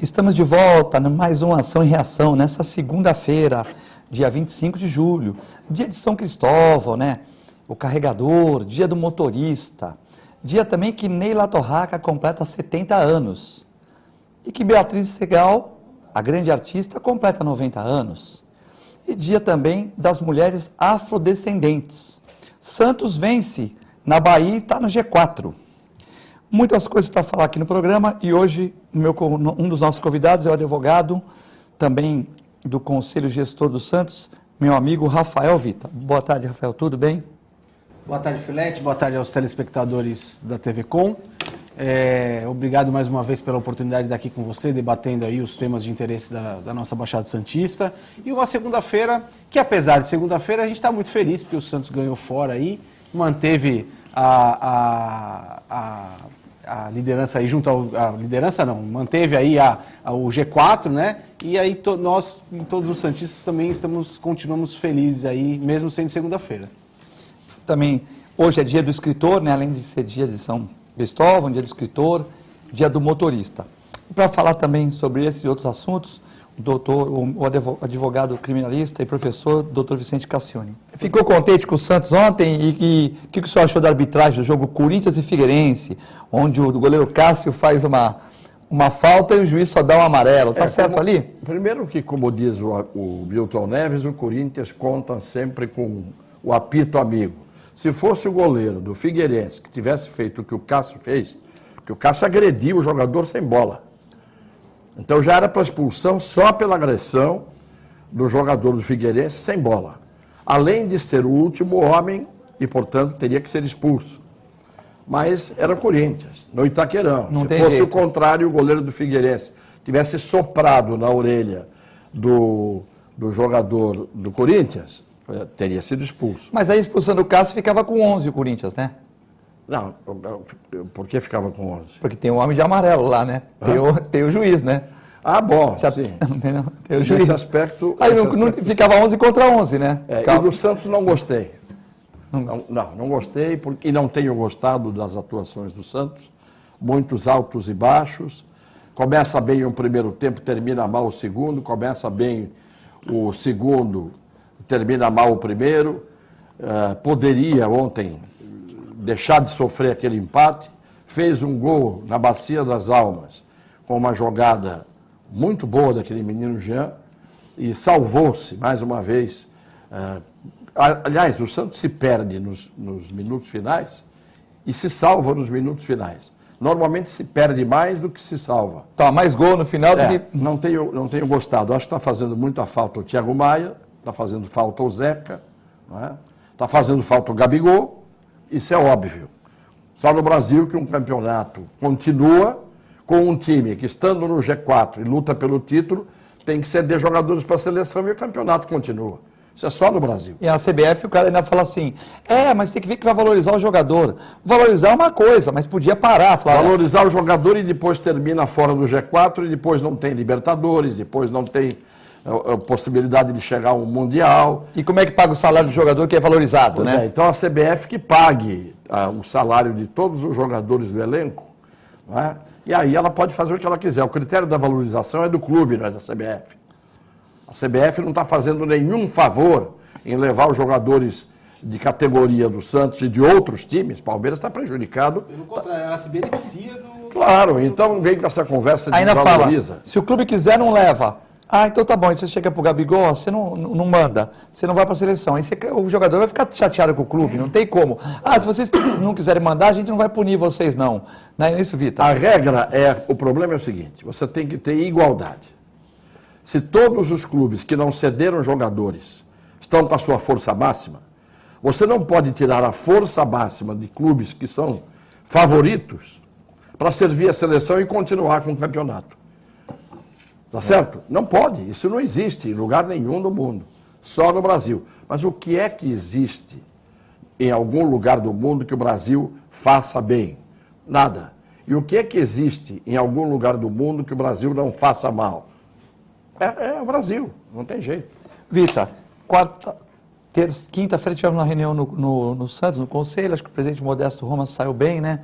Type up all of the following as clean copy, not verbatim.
Estamos de volta em mais uma Ação e Reação, nessa segunda-feira, dia 25 de julho, dia de São Cristóvão, né? O carregador, dia do motorista, dia também que Neila Torraca completa 70 anos e que Beatriz Segal, a grande artista, completa 90 anos. E dia também das mulheres afrodescendentes. Santos vence na Bahia e está no G4. Muitas coisas para falar aqui no programa e hoje um dos nossos convidados é o advogado, também do Conselho Gestor do Santos, meu amigo Rafael Vita. Boa tarde, Rafael, tudo bem? Boa tarde, Filete, boa tarde aos telespectadores da TV Com. Obrigado mais uma vez pela oportunidade de estar aqui com você, debatendo aí os temas de interesse da nossa Baixada Santista. E uma segunda-feira, que apesar de segunda-feira, a gente está muito feliz, porque o Santos ganhou fora aí, manteve a liderança aí junto a liderança não, manteve aí o G4, né? E aí nós, todos os santistas também continuamos felizes aí, mesmo sendo segunda-feira. Também, hoje é dia do escritor, né? Além de ser dia de São Cristóvão, dia do escritor, dia do motorista. E para falar também sobre esses e outros assuntos, o advogado criminalista e professor, Dr. Vicente Cassione. Ficou contente com o Santos ontem e o que o senhor achou da arbitragem do jogo Corinthians e Figueirense, onde o goleiro Cássio faz uma falta e o juiz só dá um amarelo? Tá certo ali? Primeiro que, como diz o Milton Neves, o Corinthians conta sempre com o apito amigo. Se fosse o goleiro do Figueirense que tivesse feito o que o Cássio fez, que o Cássio agrediu o jogador sem bola. Então já era para expulsão só pela agressão do jogador do Figueirense sem bola. Além de ser o último homem e, portanto, teria que ser expulso. Mas era Corinthians, no Itaquerão. Se fosse o contrário, o goleiro do Figueirense tivesse soprado na orelha do jogador do Corinthians, teria sido expulso. Mas aí a expulsão do Cássio ficava com 11 o Corinthians, né? Não, por que ficava com 11? Porque tem um homem de amarelo lá, né? Tem o juiz, né? Ah, bom, já, sim. Tem o juiz. Nesse aspecto... Aí não ficava 11 contra 11, né? E do Santos não gostei. Não gostei e não tenho gostado das atuações do Santos. Muitos altos e baixos. Começa bem o primeiro tempo, termina mal o segundo. Começa bem o segundo, termina mal o primeiro. Poderia ontem deixar de sofrer aquele empate. Fez um gol na Bacia das Almas, com uma jogada muito boa daquele menino Jean, e salvou-se mais uma vez. Aliás, o Santos se perde nos minutos finais e se salva nos minutos finais. Normalmente se perde mais do que se salva. Tá, mais gol no final do que... Não tenho gostado. Acho que está fazendo muita falta o Thiago Maia, está fazendo falta o Zeca, está fazendo falta o Gabigol, isso é óbvio. Só no Brasil que um campeonato continua com um time que, estando no G4 e luta pelo título, tem que ceder jogadores para a seleção e o campeonato continua. Isso é só no Brasil. E na CBF o cara ainda fala assim, mas tem que ver que vai valorizar o jogador. Valorizar é uma coisa, mas podia parar. Valorizar o jogador e depois termina fora do G4 e depois não tem Libertadores, depois não tem a possibilidade de chegar ao Mundial. E como é que paga o salário do jogador que é valorizado, né? Então a CBF que pague o salário de todos os jogadores do elenco, não é? E aí ela pode fazer o que ela quiser. O critério da valorização é do clube, não é da CBF. A CBF não está fazendo nenhum favor em levar os jogadores de categoria do Santos e de outros times. Palmeiras está prejudicado. Pelo contrário, ela se beneficia do... Claro, então vem com essa conversa de ainda valoriza. Fala, se o clube quiser, não leva. Então tá bom, aí você chega pro Gabigol, você não manda, você não vai para a seleção. Aí o jogador vai ficar chateado com o clube, não tem como. Se vocês não quiserem mandar, a gente não vai punir vocês não. Não é isso, Vitor? A regra o problema é o seguinte, você tem que ter igualdade. Se todos os clubes que não cederam jogadores estão com a sua força máxima, você não pode tirar a força máxima de clubes que são favoritos para servir a seleção e continuar com o campeonato. Tá certo? Não pode, isso não existe em lugar nenhum do mundo, só no Brasil. Mas o que é que existe em algum lugar do mundo que o Brasil faça bem? Nada. E o que é que existe em algum lugar do mundo que o Brasil não faça mal? É o Brasil, não tem jeito. Vita, quinta-feira tivemos uma reunião no Santos, no Conselho, acho que o presidente Modesto Roma saiu bem, né?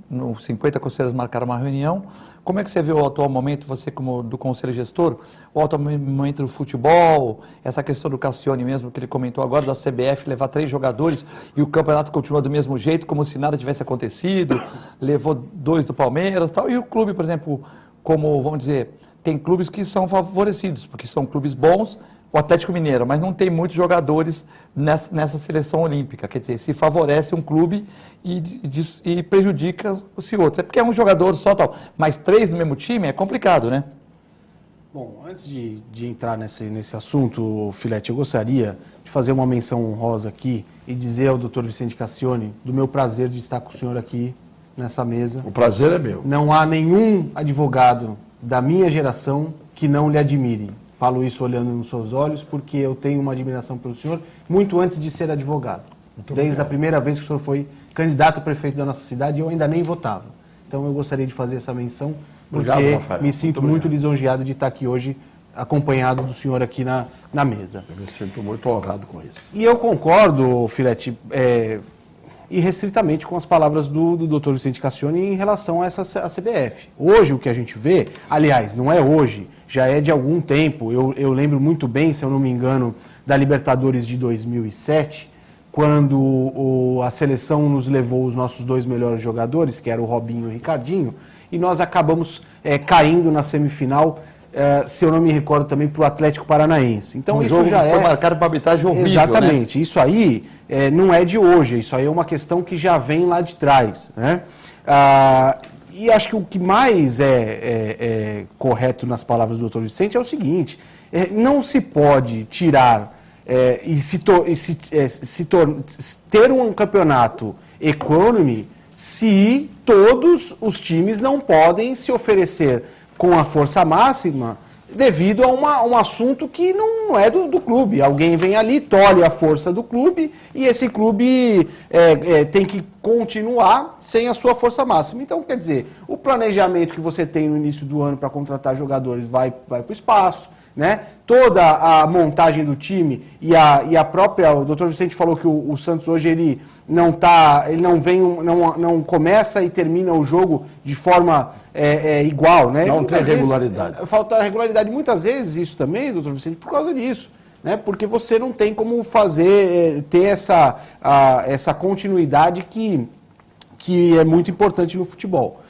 no 50 conselheiros marcaram uma reunião. Como é que você vê o atual momento, você como do conselho gestor, o atual momento do futebol, essa questão do Cassione mesmo, que ele comentou agora, da CBF levar 3 jogadores e o campeonato continua do mesmo jeito, como se nada tivesse acontecido, levou 2 do Palmeiras e tal, e o clube, por exemplo, como, vamos dizer, tem clubes que são favorecidos, porque são clubes bons, o Atlético Mineiro, mas não tem muitos jogadores nessa seleção olímpica. Quer dizer, se favorece um clube e prejudica-se outros. É porque é um jogador só tal, mas 3 no mesmo time é complicado, né? Bom, antes de entrar nesse assunto, Filete, eu gostaria de fazer uma menção honrosa aqui e dizer ao Dr. Vicente Cassione do meu prazer de estar com o senhor aqui nessa mesa. O prazer é meu. Não há nenhum advogado da minha geração que não lhe admire. Falo isso olhando nos seus olhos, porque eu tenho uma admiração pelo senhor muito antes de ser advogado. Desde a primeira vez que o senhor foi candidato a prefeito da nossa cidade, eu ainda nem votava. Então eu gostaria de fazer essa menção, porque Obrigado, me sinto muito lisonjeado de estar aqui hoje, acompanhado do senhor aqui na mesa. Eu me sinto muito honrado com isso. E eu concordo, Filete, irrestritamente com as palavras do Dr. Vicente Cassione em relação a a CBF. Hoje o que a gente vê, aliás, não é hoje, já é de algum tempo, eu lembro muito bem, se eu não me engano, da Libertadores de 2007, quando a seleção nos levou os nossos 2 melhores jogadores, que eram o Robinho e o Ricardinho, e nós acabamos caindo na semifinal, se eu não me recordo também, para o Atlético Paranaense. Então Um isso jogo já foi marcado para arbitragem horrível, exatamente. né? Isso aí não é de hoje, isso aí é uma questão que já vem lá de trás, né? E acho que o que mais é correto nas palavras do Dr. Vicente é o seguinte, não se pode tirar ter um campeonato econômico se todos os times não podem se oferecer com a força máxima devido a um assunto que não é do clube. Alguém vem ali, tolhe a força do clube e esse clube tem que continuar sem a sua força máxima. Então, quer dizer, o planejamento que você tem no início do ano para contratar jogadores vai para o espaço, né? Toda a montagem do time e a própria... O Dr. Vicente falou que o Santos hoje ele não começa e termina o jogo de forma igual, né? Não tem regularidade. Falta regularidade. Muitas vezes isso também, Dr. Vicente, por causa disso. Né? Porque você não tem como ter essa continuidade que é muito importante no futebol.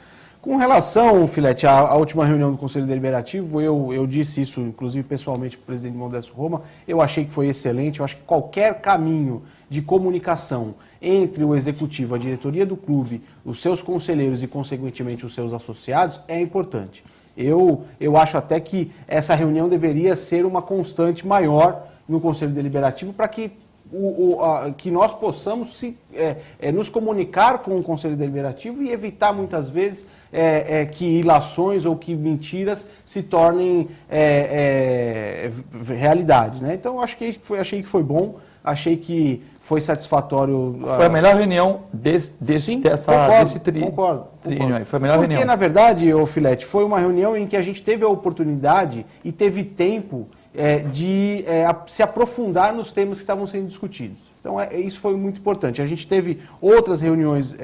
Com relação, Filete, à última reunião do Conselho Deliberativo, eu disse isso, inclusive, pessoalmente para o presidente Modesto Roma, eu achei que foi excelente, eu acho que qualquer caminho de comunicação entre o executivo, a diretoria do clube, os seus conselheiros e, consequentemente, os seus associados, é importante. Eu acho até que essa reunião deveria ser uma constante maior no Conselho Deliberativo para que nós possamos nos comunicar com o Conselho Deliberativo e evitar muitas vezes que ilações ou que mentiras se tornem realidade. Né? Então, achei que foi bom, achei que foi satisfatório. Foi a melhor reunião desse Concordo. Aí. Foi a melhor reunião. Porque, na verdade, Filete, foi uma reunião em que a gente teve a oportunidade e teve tempo de se aprofundar nos temas que estavam sendo discutidos. Então, isso foi muito importante. A gente teve outras reuniões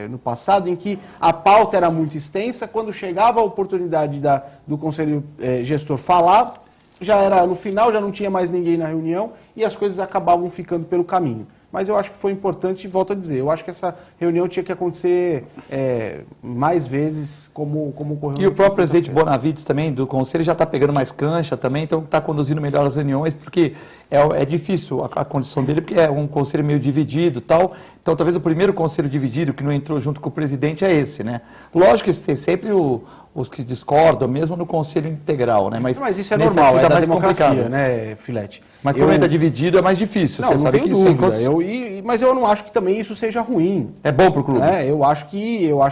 no passado em que a pauta era muito extensa, quando chegava a oportunidade do Conselho Gestor falar, já era no final, já não tinha mais ninguém na reunião e as coisas acabavam ficando pelo caminho. Mas eu acho que foi importante, e volto a dizer, eu acho que essa reunião tinha que acontecer mais vezes, como ocorreu. E o próprio presidente Bonavides também, do Conselho, já está pegando mais cancha também, então está conduzindo melhor as reuniões, porque é difícil a condição dele, porque é um conselho meio dividido e tal. Então, talvez o primeiro conselho dividido, que não entrou junto com o presidente, é esse, né? Lógico que tem sempre os que discordam, mesmo no conselho integral, né? Mas isso é normal, é da democracia, complicado, né, Filete? Mas quando ele está dividido é mais difícil, você sabe que isso dúvida. Mas eu não acho que também isso seja ruim. É bom para o clube. Eu acho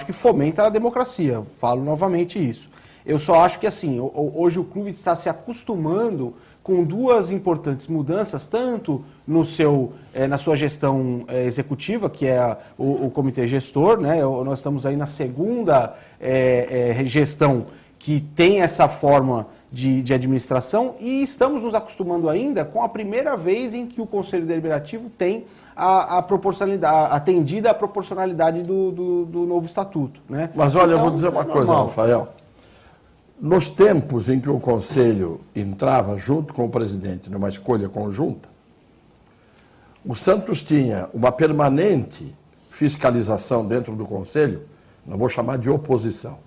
que fomenta a democracia, falo novamente isso. Eu só acho que assim, hoje o clube está se acostumando com 2 importantes mudanças, tanto na sua gestão executiva, que é o comitê gestor, né? Nós estamos aí na segunda gestão que tem essa forma de administração e estamos nos acostumando ainda com a primeira vez em que o Conselho Deliberativo tem a proporcionalidade, atendida a proporcionalidade do novo estatuto. Né? Mas olha, então, eu vou dizer uma coisa, Rafael. Nos tempos em que o Conselho entrava junto com o presidente numa escolha conjunta, o Santos tinha uma permanente fiscalização dentro do Conselho, não vou chamar de oposição.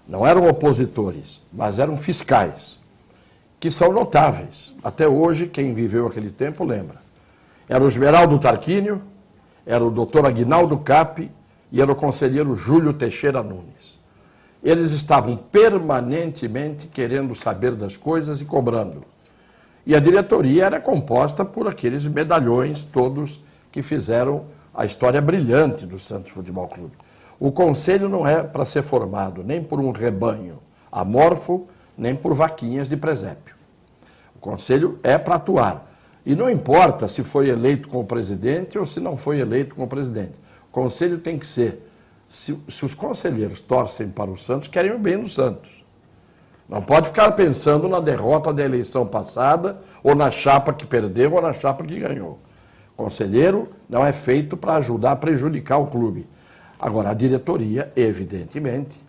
Não eram opositores, mas eram fiscais, que são notáveis. Até hoje, quem viveu aquele tempo lembra. Era o Esmeraldo Tarquínio, era o doutor Aguinaldo Cappi e era o conselheiro Júlio Teixeira Nunes. Eles estavam permanentemente querendo saber das coisas e cobrando. E a diretoria era composta por aqueles medalhões todos que fizeram a história brilhante do Santos Futebol Clube. O conselho não é para ser formado nem por um rebanho amorfo, nem por vaquinhas de presépio. O conselho é para atuar. E não importa se foi eleito com o presidente ou se não foi eleito com o presidente. O conselho tem que ser... Se os conselheiros torcem para o Santos, querem o bem do Santos. Não pode ficar pensando na derrota da eleição passada, ou na chapa que perdeu, ou na chapa que ganhou. O conselheiro não é feito para ajudar a prejudicar o clube. Agora, a diretoria, evidentemente,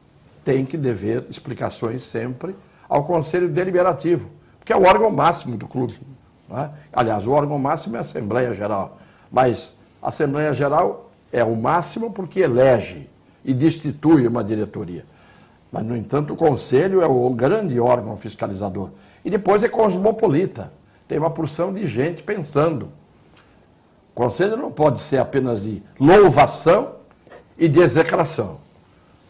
tem que dever explicações sempre ao Conselho Deliberativo, que é o órgão máximo do clube. Não é? Aliás, o órgão máximo é a Assembleia Geral, mas a Assembleia Geral é o máximo porque elege e destitui uma diretoria. Mas, no entanto, o Conselho é o grande órgão fiscalizador. E depois é cosmopolita. Tem uma porção de gente pensando. O Conselho não pode ser apenas de louvação e de execração.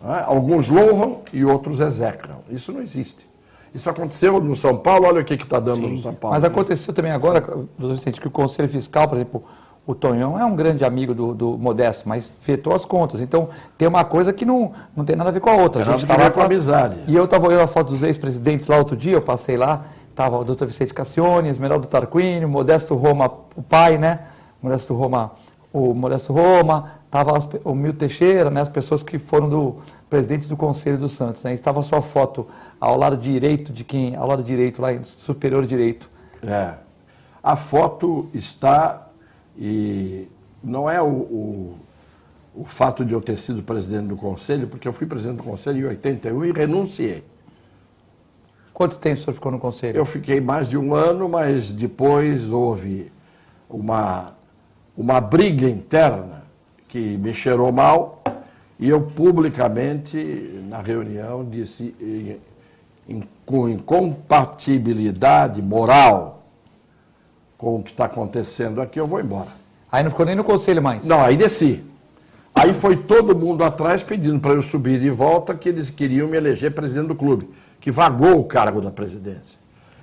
Não é? Alguns louvam e outros execram. Isso não existe. Isso aconteceu no São Paulo, olha o que está dando no São Paulo. Mas aconteceu também agora, doutor Vicente, que o Conselho Fiscal, por exemplo, o Tonhão é um grande amigo do Modesto, mas vetou as contas. Então, tem uma coisa que não tem nada a ver com a outra. A gente está lá com amizade. E eu estava olhando a foto dos ex-presidentes lá outro dia, eu passei lá, estava o doutor Vicente Cassione, Esmeraldo Tarquínio, Modesto Roma, o pai, né? Modesto Roma, estava o Milton Teixeira, né? As pessoas que foram presidentes do Conselho do Santos, né? Estava a sua foto ao lado direito ao lado direito, lá em superior direito. É. A foto está... E não é o fato de eu ter sido presidente do Conselho, porque eu fui presidente do Conselho em 81 e renunciei. Quanto tempo o senhor ficou no Conselho? Eu fiquei mais de um ano, mas depois houve uma briga interna que me cheirou mal e eu publicamente, na reunião, disse com incompatibilidade moral com o que está acontecendo aqui, eu vou embora. Aí não ficou nem no Conselho mais? Não, aí desci. Aí foi todo mundo atrás pedindo para eu subir de volta, que eles queriam me eleger presidente do clube, que vagou o cargo da presidência.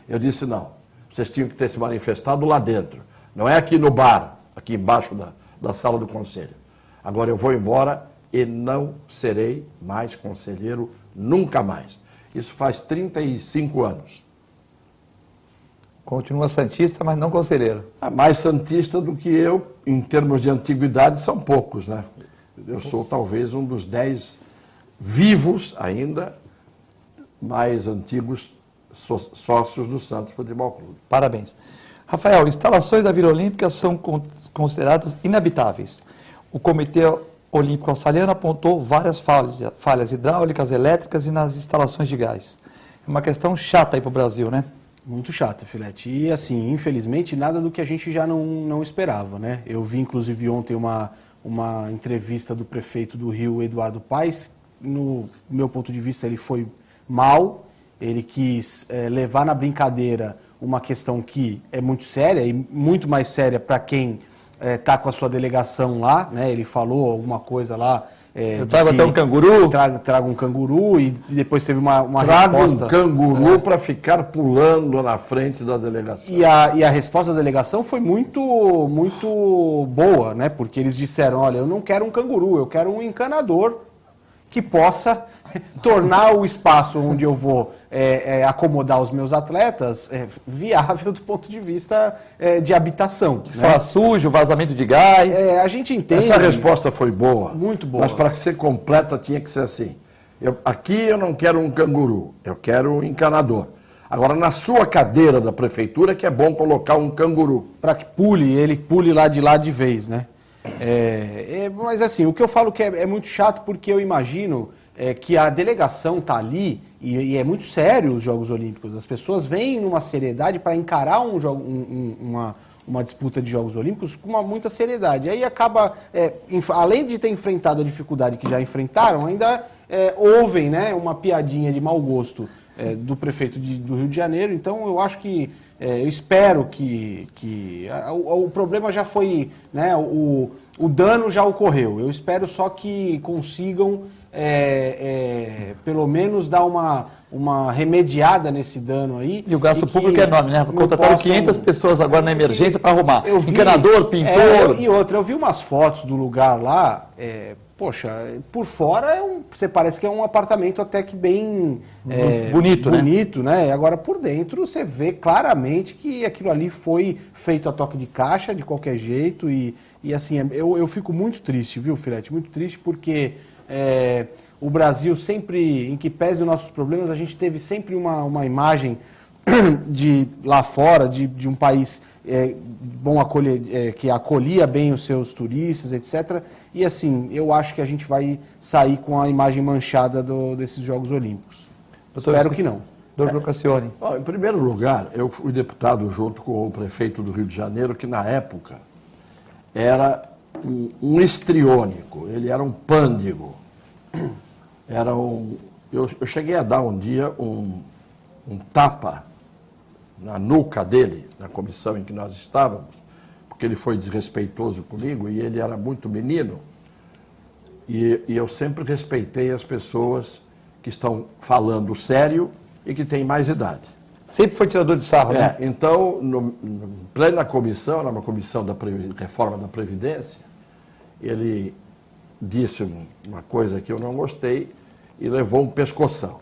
Eu disse, não, vocês tinham que ter se manifestado lá dentro. Não é aqui no bar, aqui embaixo da sala do Conselho. Agora eu vou embora e não serei mais conselheiro nunca mais. Isso faz 35 anos. Continua santista, mas não conselheiro. Mais santista do que eu, em termos de antiguidade, são poucos, né? Eu sou talvez um dos 10 vivos ainda, mais antigos sócios do Santos Futebol Clube. Parabéns. Rafael, instalações da Vila Olímpica são consideradas inabitáveis. O Comitê Olímpico Australiano apontou várias falhas hidráulicas, elétricas e nas instalações de gás. É uma questão chata aí para o Brasil, né? Muito chato, Filete. E, assim, infelizmente, nada do que a gente já não esperava, né? Eu vi, inclusive, ontem uma entrevista do prefeito do Rio, Eduardo Paes. No meu ponto de vista, ele foi mal. Ele quis levar na brincadeira uma questão que é muito séria e muito mais séria para quem está com a sua delegação lá, né? Ele falou alguma coisa lá... eu trago até um canguru. Trago um canguru e depois teve uma trago resposta. Trago um canguru para ficar pulando na frente da delegação. E a resposta da delegação foi muito boa, né? Porque eles disseram, olha, eu não quero um canguru, eu quero um encanador que possa tornar o espaço onde eu vou acomodar os meus atletas viável do ponto de vista de habitação. Né? Sujo, vazamento de gás. A gente entende. Essa resposta foi boa. Muito boa. Mas para ser completa tinha que ser assim. Aqui eu não quero um canguru, eu quero um encanador. Agora, na sua cadeira da prefeitura, que é bom colocar um canguru. Para que ele pule lá de vez, né? Mas assim, o que eu falo que é muito chato, porque eu imagino que a delegação está ali, e é muito sério os Jogos Olímpicos. As pessoas vêm numa seriedade para encarar uma disputa de Jogos Olímpicos com muita seriedade. Aí acaba, além de ter enfrentado a dificuldade que já enfrentaram, ainda ouvem, né, uma piadinha de mau gosto do prefeito do Rio de Janeiro. Então eu acho que, eu espero que o problema já foi, né, o dano já ocorreu. Eu espero só que consigam pelo menos dar uma remediada nesse dano aí. E o gasto público é enorme, né? Contrataram 500 pessoas agora na emergência para arrumar. Encanador, pintor. E outra, eu vi umas fotos do lugar lá, poxa, por fora você parece que é um apartamento até que bem bonito, né? Agora por dentro você vê claramente que aquilo ali foi feito a toque de caixa de qualquer jeito e assim, eu fico muito triste, viu, Filete? Muito triste porque o Brasil sempre, em que pese os nossos problemas, a gente teve sempre uma imagem de lá fora, de um país bom que acolhia bem os seus turistas, etc. E assim, eu acho que a gente vai sair com a imagem manchada desses Jogos Olímpicos. Espero que não. Doutor Cassione. Em primeiro lugar, eu fui deputado junto com o prefeito do Rio de Janeiro, que na época era um histriônico, ele era um pândego. Eu cheguei a dar um dia um tapa na nuca dele, na comissão em que nós estávamos, porque ele foi desrespeitoso comigo e ele era muito menino. E eu sempre respeitei as pessoas que estão falando sério e que têm mais idade. Sempre foi tirador de sarro, né? Então, no plena comissão, era uma comissão da reforma da Previdência, ele disse uma coisa que eu não gostei e levou um pescoção.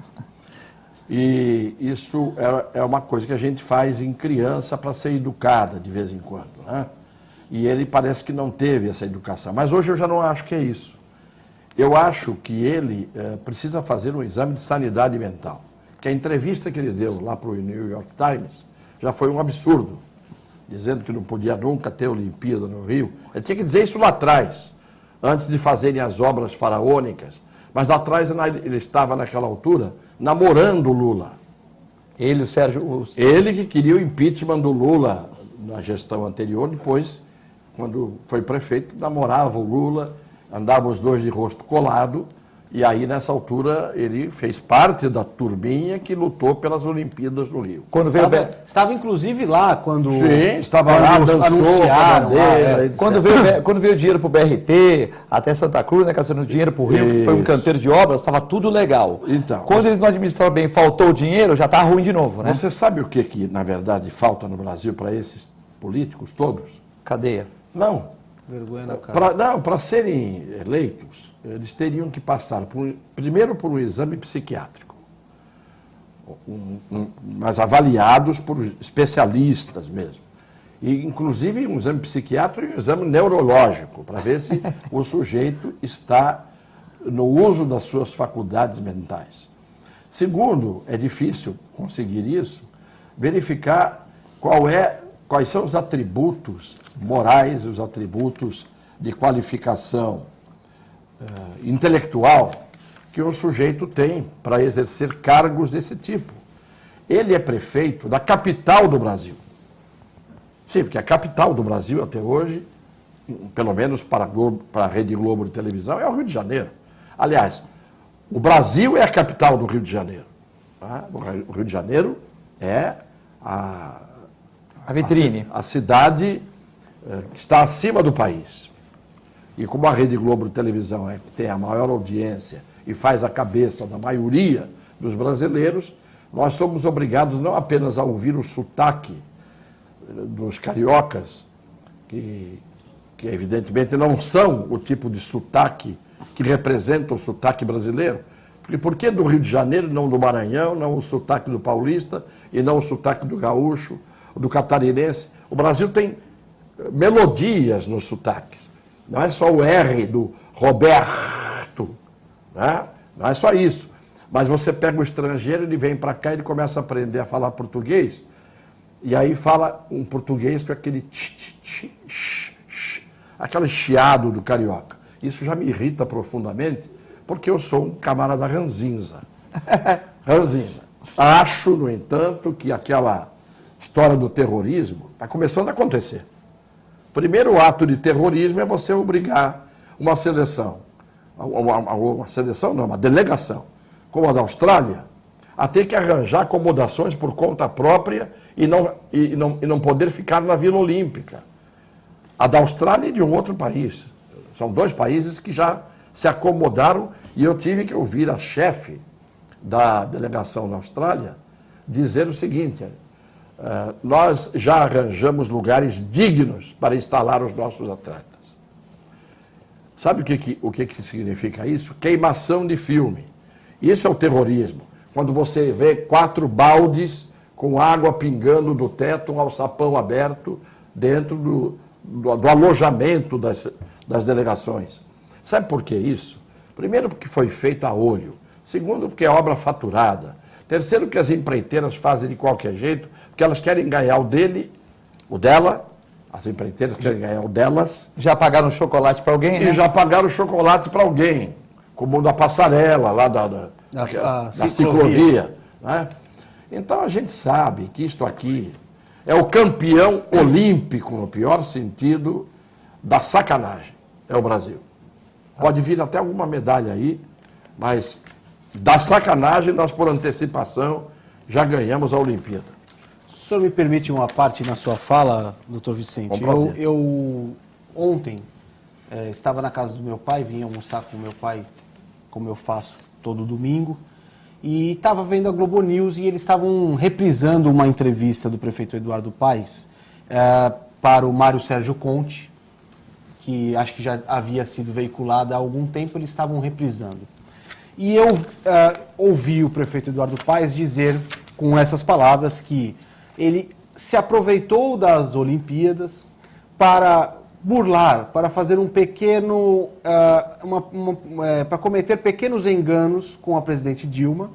E isso é uma coisa que a gente faz em criança para ser educada de vez em quando, né? E ele parece que não teve essa educação. Mas hoje eu já não acho que é isso. Eu acho que ele precisa fazer um exame de sanidade mental. Porque a entrevista que ele deu lá para o New York Times já foi um absurdo, dizendo que não podia nunca ter Olimpíada no Rio. Ele tinha que dizer isso lá atrás, antes de fazerem as obras faraônicas. Mas lá atrás ele estava, naquela altura, namorando o Lula. Ele, o Sérgio... Ele que queria o impeachment do Lula na gestão anterior, depois, quando foi prefeito, namorava o Lula, andavam os dois de rosto colado, e aí, nessa altura, ele fez parte da turminha que lutou pelas Olimpíadas no Rio. Estava inclusive lá quando... Sim, estava lá, anunciaram. Quando veio o dinheiro para o BRT, até Santa Cruz, né, caçando dinheiro para o Rio, que foi um canteiro de obras, estava tudo legal. Então, quando eles não administraram bem, faltou o dinheiro, já está ruim de novo, né? Você sabe o que, na verdade, falta no Brasil para esses políticos todos? Cadeia. Não. Vergonha na cara. Para serem eleitos, eles teriam que passar primeiro por um exame psiquiátrico, mas avaliados por especialistas mesmo. E, inclusive, um exame psiquiátrico e um exame neurológico, para ver se o sujeito está no uso das suas faculdades mentais. Segundo, é difícil conseguir isso, verificar quais são os atributos morais, os atributos de qualificação intelectual que um sujeito tem para exercer cargos desse tipo. Ele é prefeito da capital do Brasil. Sim, porque a capital do Brasil até hoje, pelo menos para a Rede Globo de televisão, é o Rio de Janeiro. Aliás, o Brasil é a capital do Rio de Janeiro. Tá? O Rio de Janeiro é a vitrine. A cidade que está acima do país. E como a Rede Globo de televisão que tem a maior audiência e faz a cabeça da maioria dos brasileiros, nós somos obrigados não apenas a ouvir o sotaque dos cariocas, que evidentemente não são o tipo de sotaque que representa o sotaque brasileiro. Porque por que do Rio de Janeiro, não do Maranhão, não o sotaque do paulista e não o sotaque do gaúcho, do catarinense? O Brasil tem melodias nos sotaques. Não é só o R do Roberto, né? Não é só isso. Mas você pega o estrangeiro, ele vem para cá, ele começa a aprender a falar português, e aí fala um português com aquele aquele chiado do carioca. Isso já me irrita profundamente, porque eu sou um camarada ranzinza. Ranzinza. Acho, no entanto, que aquela história do terrorismo está começando a acontecer. O primeiro ato de terrorismo é você obrigar uma seleção, uma delegação, como a da Austrália, a ter que arranjar acomodações por conta própria e não poder ficar na Vila Olímpica. A da Austrália e de um outro país. São dois países que já se acomodaram e eu tive que ouvir a chefe da delegação na Austrália dizer o seguinte: nós já arranjamos lugares dignos para instalar os nossos atletas. Sabe o que significa isso? Queimação de filme. Isso é o terrorismo. Quando você vê 4 baldes com água pingando do teto, um alçapão aberto dentro do alojamento das delegações. Sabe por que isso? Primeiro, porque foi feito a olho. Segundo, porque é obra faturada. Terceiro, que as empreiteiras fazem de qualquer jeito, porque elas querem ganhar o dela, as empreiteiras querem ganhar o delas. Já pagaram chocolate para alguém, né? E já pagaram chocolate para alguém, como da passarela, lá da ciclovia. Né? Então a gente sabe que isto aqui é o campeão olímpico, no pior sentido, da sacanagem. É o Brasil. Pode vir até alguma medalha aí, mas da sacanagem nós, por antecipação, já ganhamos a Olimpíada. O senhor me permite uma parte na sua fala, doutor Vicente? Eu ontem estava na casa do meu pai, vim almoçar com o meu pai, como eu faço todo domingo, e estava vendo a Globo News e eles estavam reprisando uma entrevista do prefeito Eduardo Paes para o Mário Sérgio Conte, que acho que já havia sido veiculada há algum tempo, eles estavam reprisando. E eu ouvi o prefeito Eduardo Paes dizer, com essas palavras, que ele se aproveitou das Olimpíadas para burlar, para fazer um pequeno, para cometer pequenos enganos com a presidente Dilma,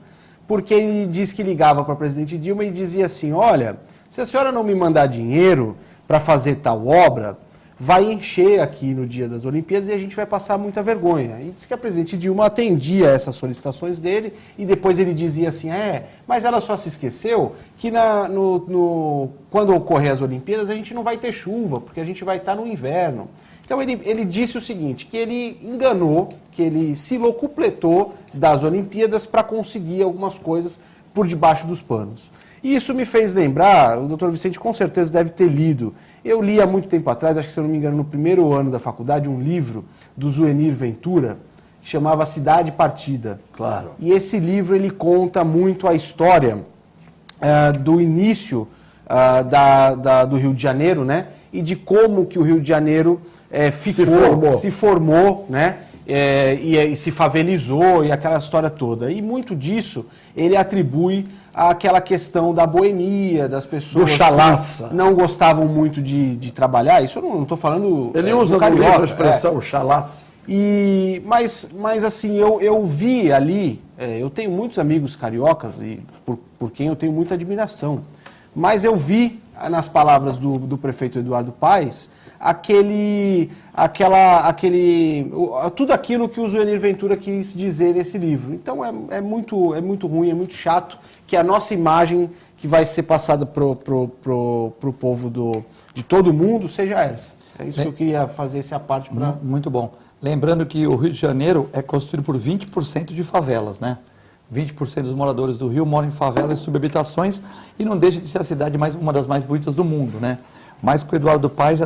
porque ele disse que ligava para a presidente Dilma e dizia assim: olha, se a senhora não me mandar dinheiro para fazer tal obra, vai encher aqui no dia das Olimpíadas e a gente vai passar muita vergonha. E disse que a presidente Dilma atendia essas solicitações dele e depois ele dizia assim: mas ela só se esqueceu que quando ocorrer as Olimpíadas a gente não vai ter chuva, porque a gente vai estar no inverno. Então ele disse o seguinte, que ele enganou, que ele se locupletou das Olimpíadas para conseguir algumas coisas por debaixo dos panos. E isso me fez lembrar, o doutor Vicente com certeza deve ter lido, eu li há muito tempo atrás, acho que se eu não me engano no primeiro ano da faculdade, um livro do Zuenir Ventura, que chamava Cidade Partida. Claro. E esse livro ele conta muito a história do início do Rio de Janeiro, né? E de como que o Rio de Janeiro se formou, né? E se favelizou e aquela história toda. E muito disso ele atribui àquela questão da boemia, das pessoas que não gostavam muito de trabalhar. Isso eu não estou falando. Ele usa no livro a expressão chalaça. Mas assim, eu vi ali, eu tenho muitos amigos cariocas e por quem eu tenho muita admiração, mas eu vi nas palavras do prefeito Eduardo Paes tudo aquilo que o Zuenir Ventura quis dizer nesse livro. Então é muito ruim, é muito chato que a nossa imagem que vai ser passada pro povo de todo mundo seja essa. É isso que eu queria fazer essa parte para... Muito bom. Lembrando que o Rio de Janeiro é constituído por 20% de favelas, né? 20% dos moradores do Rio moram em favelas e subhabitações e não deixa de ser a cidade uma das mais bonitas do mundo, né? Mas que o Eduardo Paes já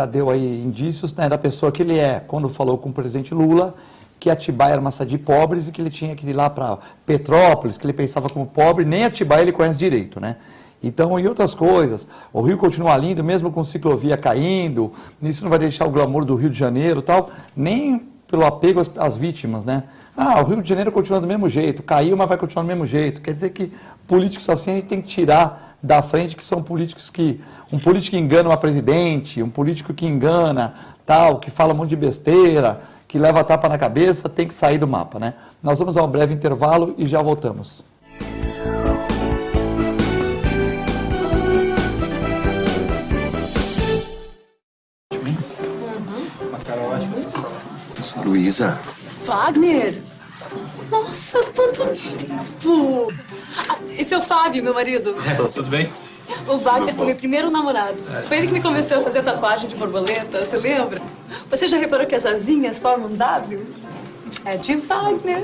deu aí indícios, né, da pessoa que ele é, quando falou com o presidente Lula, que Atibaia era uma cidade de pobres e que ele tinha que ir lá para Petrópolis, que ele pensava como pobre, nem Atibaia ele conhece direito, né? Então, e outras coisas, o Rio continua lindo, mesmo com ciclovia caindo, isso não vai deixar o glamour do Rio de Janeiro e tal, nem pelo apego às vítimas, né? O Rio de Janeiro continua do mesmo jeito, caiu, mas vai continuar do mesmo jeito. Quer dizer que políticos assim a gente tem que tirar da frente, que são políticos que... Um político que engana uma presidente, um político que engana, tal, que fala um monte de besteira, que leva tapa na cabeça, tem que sair do mapa, né? Nós vamos a um breve intervalo e já voltamos. Luísa. Wagner! Nossa, quanto tempo! Esse é o Fábio, meu marido. Tudo bem? O Wagner foi meu primeiro namorado. Foi ele que me convenceu a fazer tatuagem de borboleta, você lembra? Você já reparou que as asinhas formam um W? É de Wagner.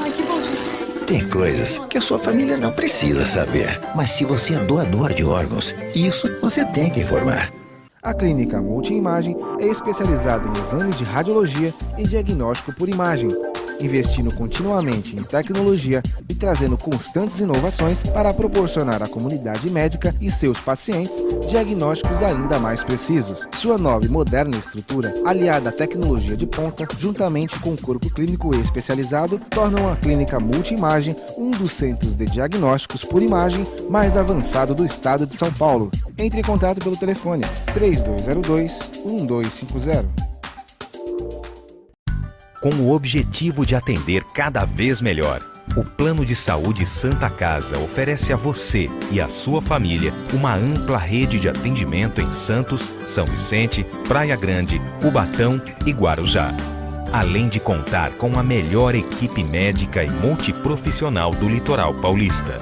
Ai, que bom dia. Tem coisas que a sua família não precisa saber. Mas se você é doador de órgãos, isso você tem que informar. A Clínica Multiimagem é especializada em exames de radiologia e diagnóstico por imagem, investindo continuamente em tecnologia e trazendo constantes inovações para proporcionar à comunidade médica e seus pacientes diagnósticos ainda mais precisos. Sua nova e moderna estrutura, aliada à tecnologia de ponta, juntamente com o corpo clínico especializado, tornam a Clínica Multiimagem um dos centros de diagnósticos por imagem mais avançado do estado de São Paulo. Entre em contato pelo telefone 3202-1250. Com o objetivo de atender cada vez melhor, o Plano de Saúde Santa Casa oferece a você e à sua família uma ampla rede de atendimento em Santos, São Vicente, Praia Grande, Cubatão e Guarujá. Além de contar com a melhor equipe médica e multiprofissional do litoral paulista.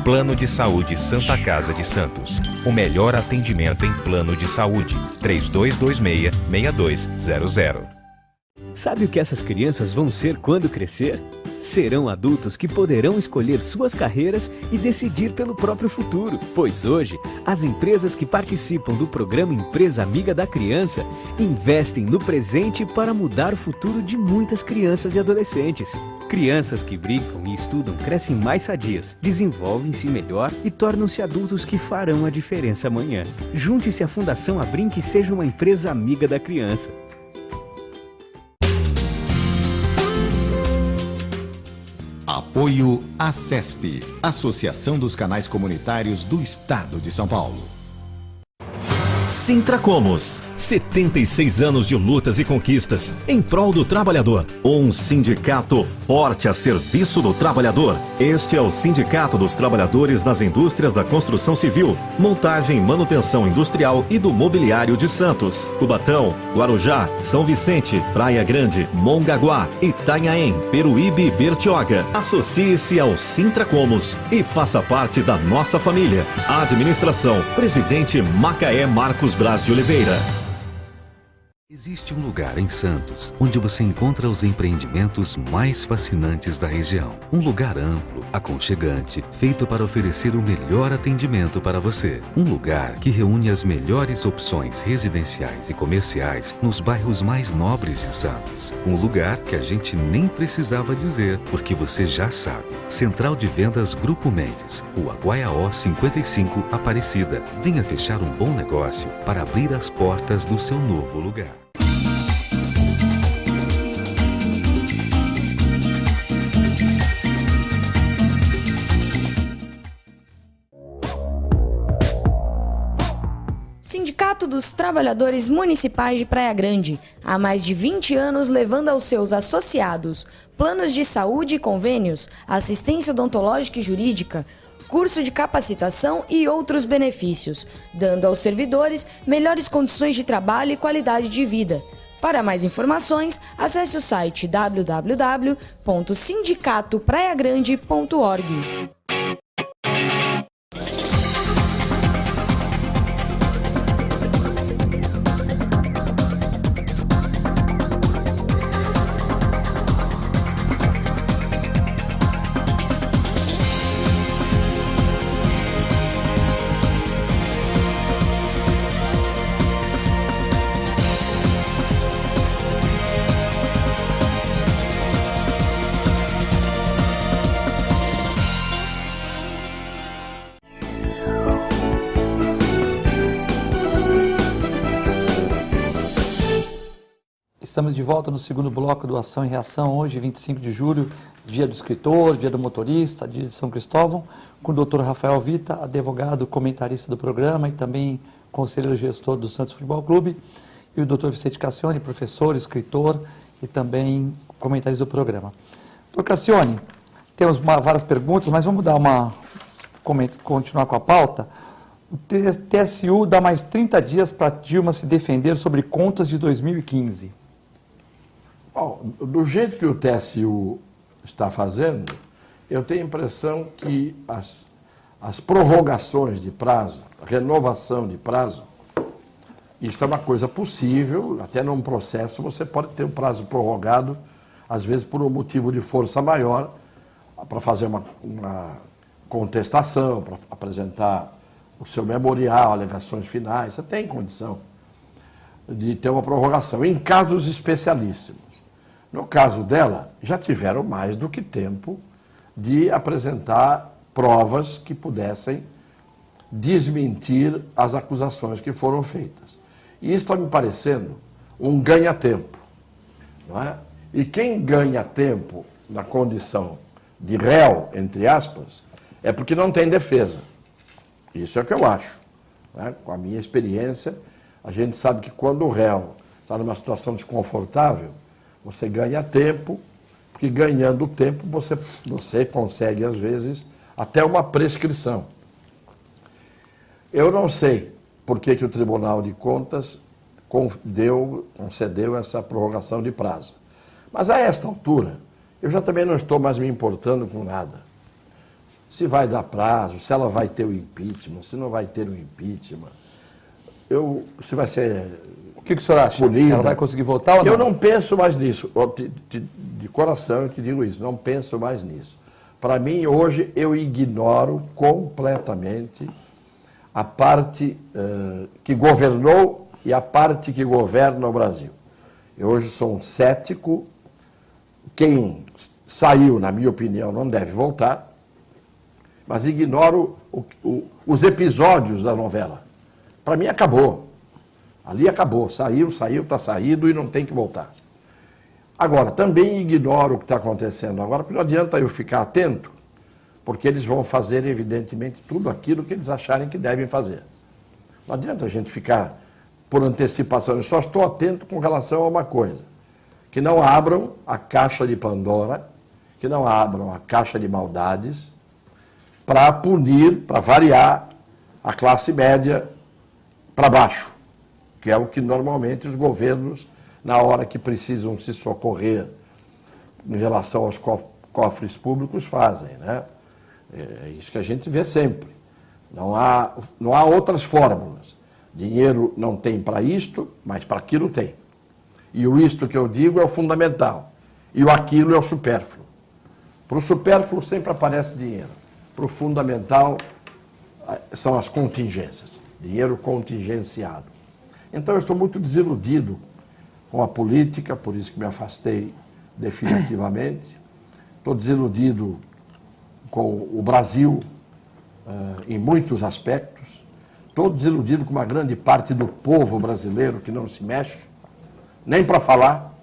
Plano de Saúde Santa Casa de Santos. O melhor atendimento em plano de saúde. 3226-6200. Sabe o que essas crianças vão ser quando crescer? Serão adultos que poderão escolher suas carreiras e decidir pelo próprio futuro. Pois hoje, as empresas que participam do programa Empresa Amiga da Criança investem no presente para mudar o futuro de muitas crianças e adolescentes. Crianças que brincam e estudam crescem mais sadias, desenvolvem-se melhor e tornam-se adultos que farão a diferença amanhã. Junte-se à Fundação Abrinq e seja uma empresa amiga da criança. Apoio ACESP, Associação dos Canais Comunitários do Estado de São Paulo. Sintracomos, 76 anos de lutas e conquistas em prol do trabalhador. Um sindicato forte a serviço do trabalhador. Este é o Sindicato dos Trabalhadores das Indústrias da Construção Civil, Montagem e Manutenção Industrial e do Mobiliário de Santos, Cubatão, Guarujá, São Vicente, Praia Grande, Mongaguá, Itanhaém, Peruíbe e Bertioga. Associe-se ao Sintracomos e faça parte da nossa família. Administração, Presidente Macaé Marcos Braz de Oliveira. Existe um lugar em Santos onde você encontra os empreendimentos mais fascinantes da região. Um lugar amplo, aconchegante, feito para oferecer o melhor atendimento para você. Um lugar que reúne as melhores opções residenciais e comerciais nos bairros mais nobres de Santos. Um lugar que a gente nem precisava dizer, porque você já sabe. Central de Vendas Grupo Mendes, Rua Guaiaó 55, Aparecida. Venha fechar um bom negócio para abrir as portas do seu novo lugar. Sindicato dos Trabalhadores Municipais de Praia Grande, há mais de 20 anos levando aos seus associados planos de saúde e convênios, assistência odontológica e jurídica, curso de capacitação e outros benefícios, dando aos servidores melhores condições de trabalho e qualidade de vida. Para mais informações, acesse o site www.sindicatopraiagrande.org. Estamos de volta no segundo bloco do Ação e Reação, hoje, 25 de julho, dia do escritor, dia do motorista, dia de São Cristóvão, com o doutor Rafael Vita, advogado, comentarista do programa e também conselheiro gestor do Santos Futebol Clube, e o doutor Vicente Cassione, professor, escritor e também comentarista do programa. Doutor Cassione, temos várias perguntas, mas vamos continuar com a pauta. O TSU dá mais 30 dias para Dilma se defender sobre contas de 2015. Bom, do jeito que o TSU está fazendo, eu tenho a impressão que as prorrogações de prazo, a renovação de prazo, isso é uma coisa possível, até num processo você pode ter um prazo prorrogado, às vezes por um motivo de força maior, para fazer uma contestação, para apresentar o seu memorial, alegações finais, você tem condição de ter uma prorrogação, em casos especialíssimos. No caso dela, já tiveram mais do que tempo de apresentar provas que pudessem desmentir as acusações que foram feitas. E isso está me parecendo um ganha-tempo, não é? E quem ganha tempo na condição de réu, entre aspas, é porque não tem defesa. Isso é o que eu acho. Né? Com a minha experiência, a gente sabe que quando o réu está numa situação desconfortável, você ganha tempo, porque ganhando tempo você consegue, às vezes, até uma prescrição. Eu não sei por que o Tribunal de Contas concedeu essa prorrogação de prazo. Mas a esta altura, eu já também não estou mais me importando com nada. Se vai dar prazo, se ela vai ter o impeachment, se não vai ter o impeachment, se vai ser... O que o senhor acha? Punida. Ela vai conseguir votar ou não? Eu não penso mais nisso. De coração eu te digo isso, não penso mais nisso. Para mim, hoje, eu ignoro completamente a parte que governou e a parte que governa o Brasil. Eu hoje sou um cético. Quem saiu, na minha opinião, não deve voltar, mas ignoro os episódios da novela. Para mim, acabou. Ali acabou. Saiu, está saído e não tem que voltar. Agora, também ignoro o que está acontecendo agora, porque não adianta eu ficar atento, porque eles vão fazer, evidentemente, tudo aquilo que eles acharem que devem fazer. Não adianta a gente ficar por antecipação. Eu só estou atento com relação a uma coisa: que não abram a caixa de Pandora, que não abram a caixa de maldades, para punir, para variar, a classe média para baixo, que é o que normalmente os governos, na hora que precisam se socorrer em relação aos cofres públicos, fazem, né? É isso que a gente vê sempre. Não há outras fórmulas. Dinheiro não tem para isto, mas para aquilo tem. E o isto que eu digo é o fundamental. E o aquilo é o supérfluo. Para o supérfluo sempre aparece dinheiro. Para o fundamental são as contingências. Dinheiro contingenciado. Então eu estou muito desiludido com a política, por isso que me afastei definitivamente. Estou desiludido com o Brasil em muitos aspectos. Estou desiludido com uma grande parte do povo brasileiro que não se mexe, nem para falar,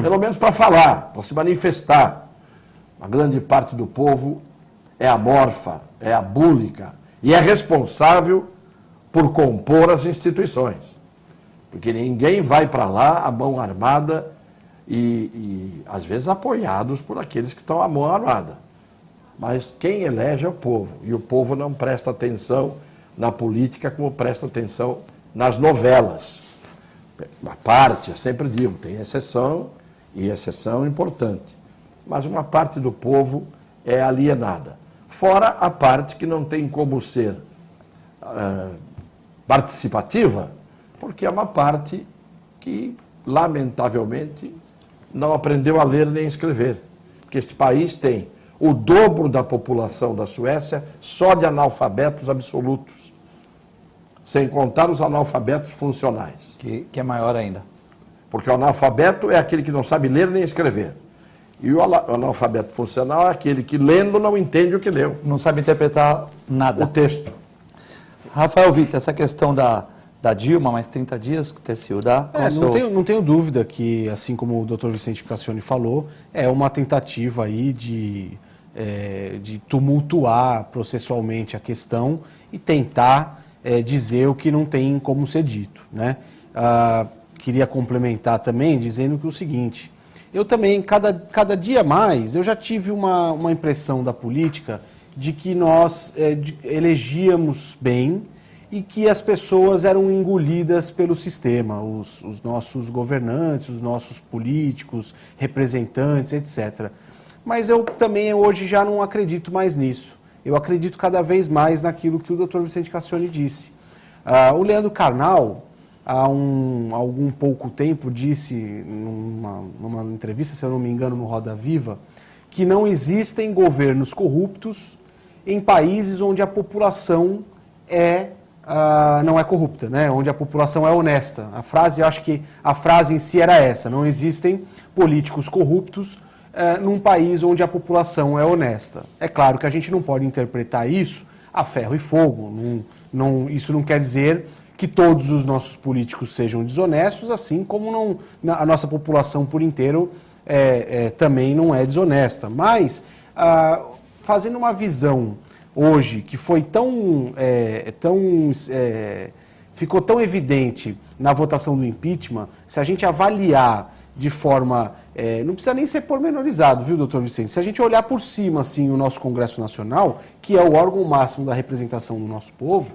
pelo menos para falar, para se manifestar. A grande parte do povo é amorfa, é abúlica e é responsável por compor as instituições. Porque ninguém vai para lá a mão armada e às vezes apoiados por aqueles que estão à mão armada. Mas quem elege é o povo, e o povo não presta atenção na política como presta atenção nas novelas. Uma parte, eu sempre digo, tem exceção, e exceção importante. Mas uma parte do povo é alienada. Fora a parte que não tem como ser participativa, porque é uma parte que, lamentavelmente, não aprendeu a ler nem escrever. Porque esse país tem o dobro da população da Suécia só de analfabetos absolutos, sem contar os analfabetos funcionais. Que é maior ainda. Porque o analfabeto é aquele que não sabe ler nem escrever. E o analfabeto funcional é aquele que, lendo, não entende o que leu. Não sabe interpretar nada. O texto. Rafael Vita, essa questão da da Dilma, mais 30 dias que o TCU dá? Não tenho dúvida que, assim como o Dr. Vicente Cassioni falou, é uma tentativa aí de tumultuar processualmente a questão e tentar dizer o que não tem como ser dito, né? Queria complementar também dizendo que o seguinte, eu também, cada dia mais, eu já tive uma impressão da política de que nós elegíamos bem e que as pessoas eram engolidas pelo sistema, os nossos governantes, os nossos políticos, representantes, etc. Mas eu também hoje já não acredito mais nisso. Eu acredito cada vez mais naquilo que o Dr. Vicente Cassioni disse. O Leandro Carnal, há algum pouco tempo, disse numa entrevista, se eu não me engano, no Roda Viva, que não existem governos corruptos em países onde a população não é corrupta, né? Onde a população é honesta. Eu acho que a frase em si era essa: não existem políticos corruptos num país onde a população é honesta. É claro que a gente não pode interpretar isso a ferro e fogo. Isso não quer dizer que todos os nossos políticos sejam desonestos, assim como a nossa população por inteiro também não é desonesta. Mas, fazendo uma visão hoje que foi ficou tão evidente na votação do impeachment, se a gente avaliar de forma... não precisa nem ser pormenorizado, viu, doutor Vicente? Se a gente olhar por cima, assim, o nosso Congresso Nacional, que é o órgão máximo da representação do nosso povo,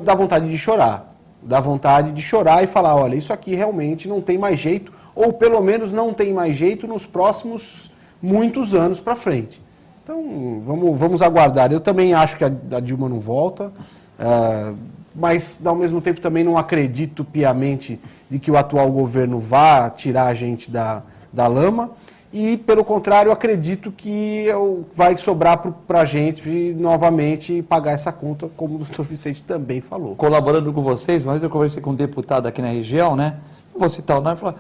dá vontade de chorar. Dá vontade de chorar e falar, olha, isso aqui realmente não tem mais jeito, ou pelo menos não tem mais jeito nos próximos muitos anos para frente. Então, vamos aguardar. Eu também acho que a Dilma não volta, mas, ao mesmo tempo, também não acredito piamente de que o atual governo vá tirar a gente da lama. E, pelo contrário, acredito que vai sobrar para a gente novamente pagar essa conta, como o doutor Vicente também falou. Colaborando com vocês, mas eu conversei com um deputado aqui na região, né? Não vou citar o nome, ele falou,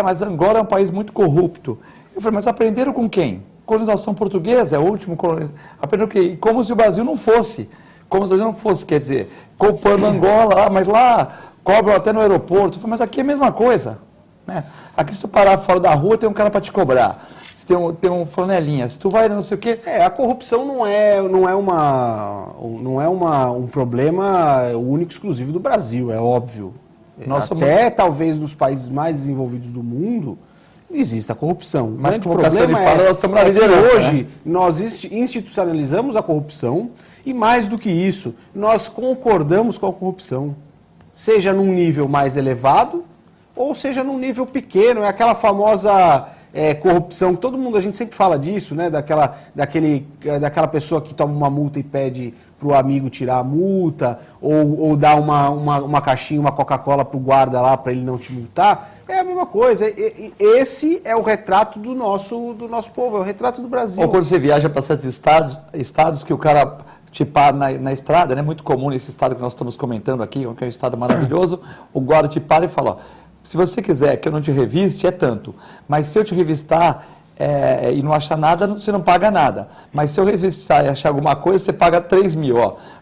mas Angola é um país muito corrupto. Eu falei, mas aprenderam com quem? Colonização portuguesa, é o último colonizador. Aprenderam o quê? E como se o Brasil não fosse. Como se o Brasil não fosse, quer dizer, culpando Angola, mas lá cobram até no aeroporto. Eu falei, mas aqui é a mesma coisa. Né? Aqui se tu parar fora da rua tem um cara para te cobrar, se tem um flanelinha, se tu vai não sei o quê. A corrupção não é um problema único, exclusivo do Brasil, é óbvio. Talvez nos países mais desenvolvidos do mundo existe a corrupção. Mas o problema nós estamos na liderança, hoje, né? Nós institucionalizamos a corrupção e, mais do que isso, nós concordamos com a corrupção, seja num nível mais elevado ou seja num nível pequeno. É aquela famosa corrupção, que todo mundo, a gente sempre fala disso, né? Daquela pessoa que toma uma multa e pede para o amigo tirar a multa, ou dá uma caixinha, uma Coca-Cola para o guarda lá para ele não te multar. É a mesma coisa. Esse é o retrato do nosso povo, é o retrato do Brasil. Ou quando você viaja para certos estados que o cara te para na estrada, né? Muito comum nesse estado que nós estamos comentando aqui, que é um estado maravilhoso, o guarda te para e fala, ó, se você quiser que eu não te reviste, é tanto. Mas se eu te revistar e não achar nada, você não paga nada. Mas se eu revistar e achar alguma coisa, você paga 3 mil.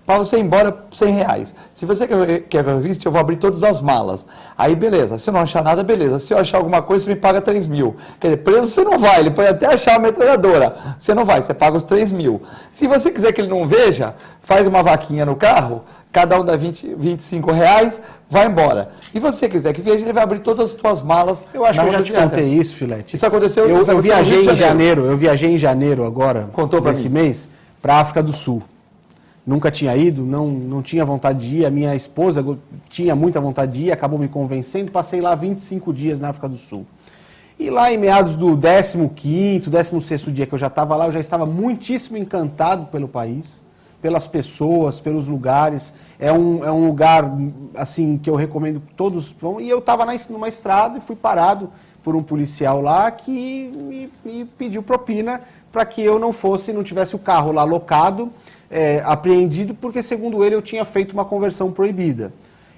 Para você ir embora, R$100. Se você quer que eu reviste, eu vou abrir todas as malas. Aí, beleza. Se eu não achar nada, beleza. Se eu achar alguma coisa, você me paga 3 mil. Quer dizer, preso você não vai. Ele pode até achar a metralhadora. Você não vai, você paga os 3 mil. Se você quiser que ele não veja, faz uma vaquinha no carro, cada um dá R$25, vai embora. E você quiser que veja, ele vai abrir todas as suas malas. Eu acho que eu já te contei isso, Filete. Isso aconteceu. Eu viajei em janeiro agora, desse mês, para a África do Sul. Nunca tinha ido, não tinha vontade de ir. A minha esposa tinha muita vontade de ir, acabou me convencendo. Passei lá 25 dias na África do Sul. E lá em meados do 15º, 16º dia que eu já estava lá, eu já estava muitíssimo encantado pelo país, pelas pessoas, pelos lugares. É um lugar assim que eu recomendo que todos vão. E eu estava numa estrada e fui parado por um policial lá que me pediu propina para que eu não tivesse o carro lá locado, apreendido, porque, segundo ele, eu tinha feito uma conversão proibida.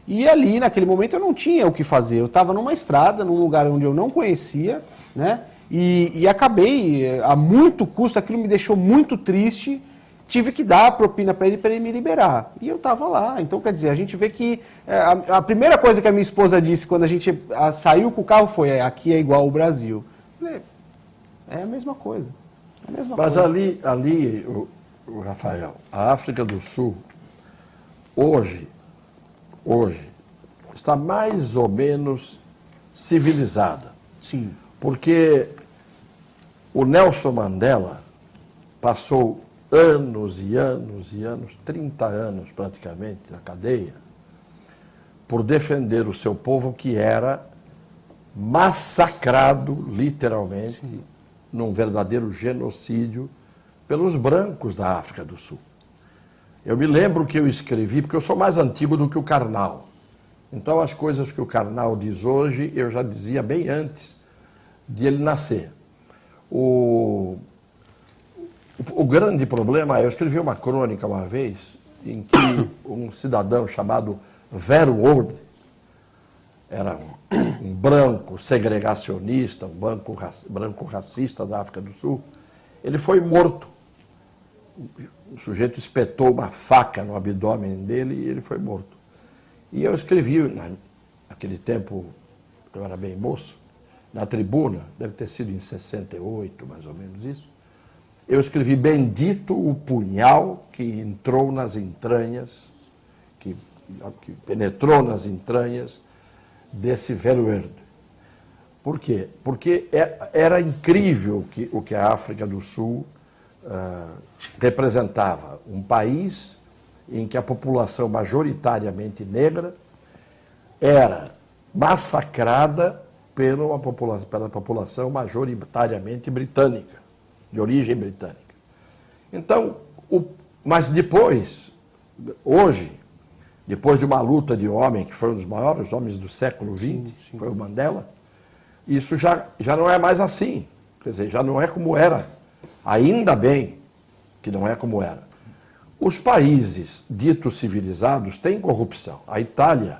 E ali, naquele momento, eu não tinha o que fazer. Eu estava numa estrada, num lugar onde eu não conhecia, né? E acabei, a muito custo, aquilo me deixou muito triste. tive que dar a propina para ele me liberar. E eu estava lá. Então, quer dizer, a gente vê que a primeira coisa que a minha esposa disse quando a gente saiu com o carro foi: aqui é igual ao Brasil. Eu falei, é a mesma coisa. É a mesma Mas coisa. ali o Rafael, a África do Sul, hoje, está mais ou menos civilizada. Sim. Porque o Nelson Mandela passou anos e anos e anos, 30 anos praticamente, na cadeia, por defender o seu povo que era massacrado, literalmente, num verdadeiro genocídio, pelos brancos da África do Sul. Eu me lembro que eu escrevi, porque eu sou mais antigo do que o Karnal. Então, as coisas que o Karnal diz hoje, eu já dizia bem antes de ele nascer. O grande problema, eu escrevi uma crônica uma vez, em que um cidadão chamado Verwoerd, era um branco segregacionista, um branco racista da África do Sul, ele foi morto. O sujeito espetou uma faca no abdômen dele e ele foi morto. E eu escrevi, naquele tempo, eu era bem moço, na Tribuna, deve ter sido em 68, mais ou menos isso, eu escrevi: bendito o punhal que entrou nas entranhas, que penetrou nas entranhas desse Verwoerd. Por quê? Porque era incrível o que a África do Sul representava. Um país em que a população majoritariamente negra era massacrada pela população majoritariamente britânica, de origem britânica. Então, mas depois, hoje, depois de uma luta de homem, que foi um dos maiores homens do século XX, foi o Mandela, isso já não é mais assim. Quer dizer, já não é como era. Ainda bem que não é como era. Os países ditos civilizados têm corrupção. A Itália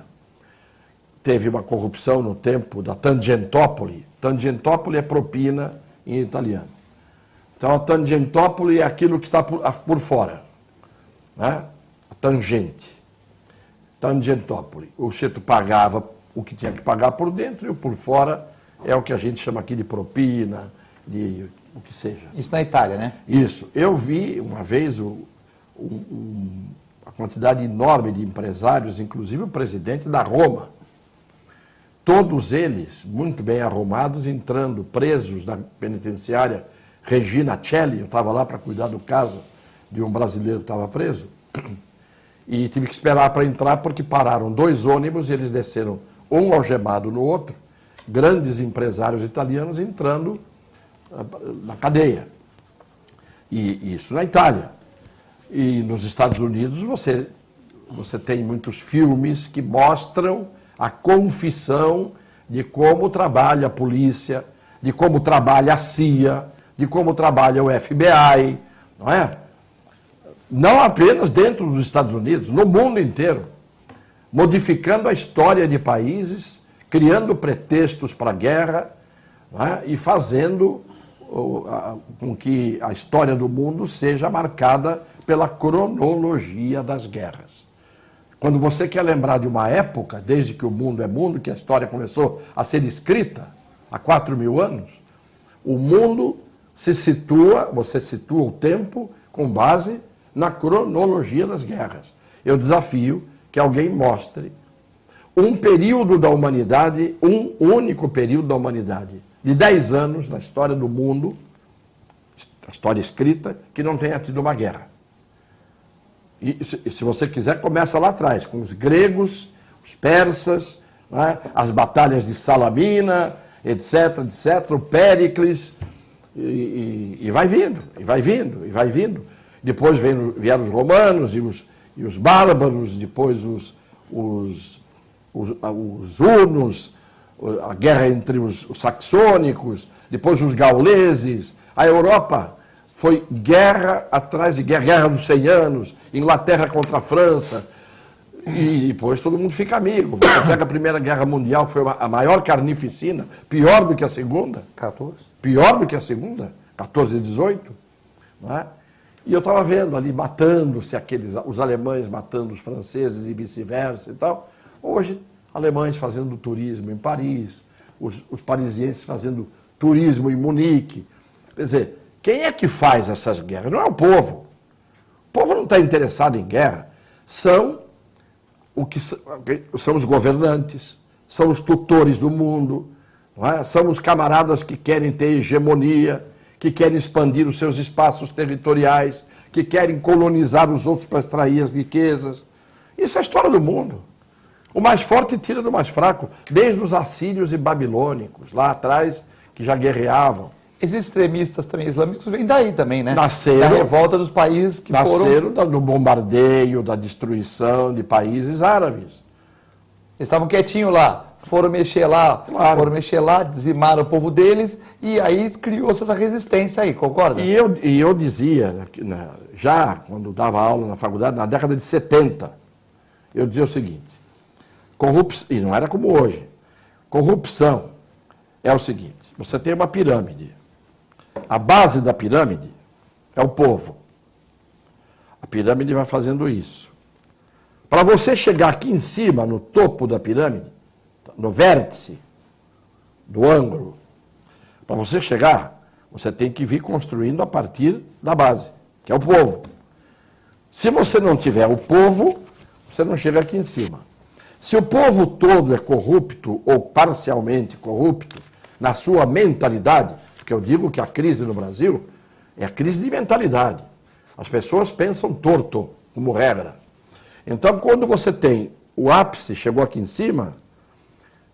teve uma corrupção no tempo da Tangentopoli. Tangentopoli é propina em italiano. Então, a Tangentopoli é aquilo que está por fora, né? A tangente. Tangentopoli. O sujeito pagava o que tinha que pagar por dentro e o por fora é o que a gente chama aqui de propina, de o que seja. Isso na Itália, né? Isso. Eu vi uma vez a quantidade enorme de empresários, inclusive o presidente da Roma, todos eles muito bem arrumados, entrando presos na penitenciária Regina Coeli. Eu estava lá para cuidar do caso de um brasileiro que estava preso, e tive que esperar para entrar porque pararam 2 ônibus e eles desceram um algemado no outro, grandes empresários italianos entrando na cadeia. E isso na Itália. E nos Estados Unidos você tem muitos filmes que mostram a confissão de como trabalha a polícia, de como trabalha a CIA, de como trabalha o FBI, não é? Não apenas dentro dos Estados Unidos, no mundo inteiro, modificando a história de países, criando pretextos para a guerra, não é? E fazendo com que a história do mundo seja marcada pela cronologia das guerras. Quando você quer lembrar de uma época, desde que o mundo é mundo, que a história começou a ser escrita há 4.000 anos, o mundo você situa o tempo com base na cronologia das guerras. Eu desafio que alguém mostre um período da humanidade, um único período da humanidade, de 10 anos na história do mundo, a história escrita, que não tenha tido uma guerra. E se você quiser, começa lá atrás, com os gregos, os persas, né, as batalhas de Salamina, etc., o Péricles, e vai vindo, e vai vindo, e vai vindo. Depois vieram os romanos e os bárbaros, depois os hunos, a guerra entre os saxônicos, depois os gauleses. A Europa foi guerra atrás de guerra dos 100 anos, Inglaterra contra a França, e depois todo mundo fica amigo. Você pega a Primeira Guerra Mundial, que foi a maior carnificina, pior do que a Segunda. 14. Pior do que a Segunda, 14 e 18. Não é? E eu estava vendo ali, matando-se os alemães matando os franceses e vice-versa e tal. Hoje, alemães fazendo turismo em Paris, os parisienses fazendo turismo em Munique. Quer dizer, quem é que faz essas guerras? Não é o povo. O povo não está interessado em guerra. São os governantes, são os tutores do mundo, não é? São os camaradas que querem ter hegemonia, que querem expandir os seus espaços territoriais, que querem colonizar os outros para extrair as riquezas. Isso é a história do mundo. O mais forte tira do mais fraco, desde os assírios e babilônicos, lá atrás, que já guerreavam. Esses extremistas também islâmicos vêm daí também, né? Nasceram, da revolta dos países que nasceram do bombardeio, da destruição de países árabes. Eles estavam quietinhos lá, foram mexer lá, dizimaram o povo deles, e aí criou-se essa resistência aí, concorda? E eu dizia, já quando dava aula na faculdade, na década de 70, eu dizia o seguinte, corrupção, e não era como hoje, corrupção é o seguinte, você tem uma pirâmide, a base da pirâmide é o povo, a pirâmide vai fazendo isso. Para você chegar aqui em cima, no topo da pirâmide, no vértice do ângulo, para você chegar, você tem que vir construindo a partir da base, que é o povo. Se você não tiver o povo, você não chega aqui em cima. Se o povo todo é corrupto ou parcialmente corrupto, na sua mentalidade, porque eu digo que a crise no Brasil é a crise de mentalidade. As pessoas pensam torto, como regra. Então, quando você tem o ápice, chegou aqui em cima,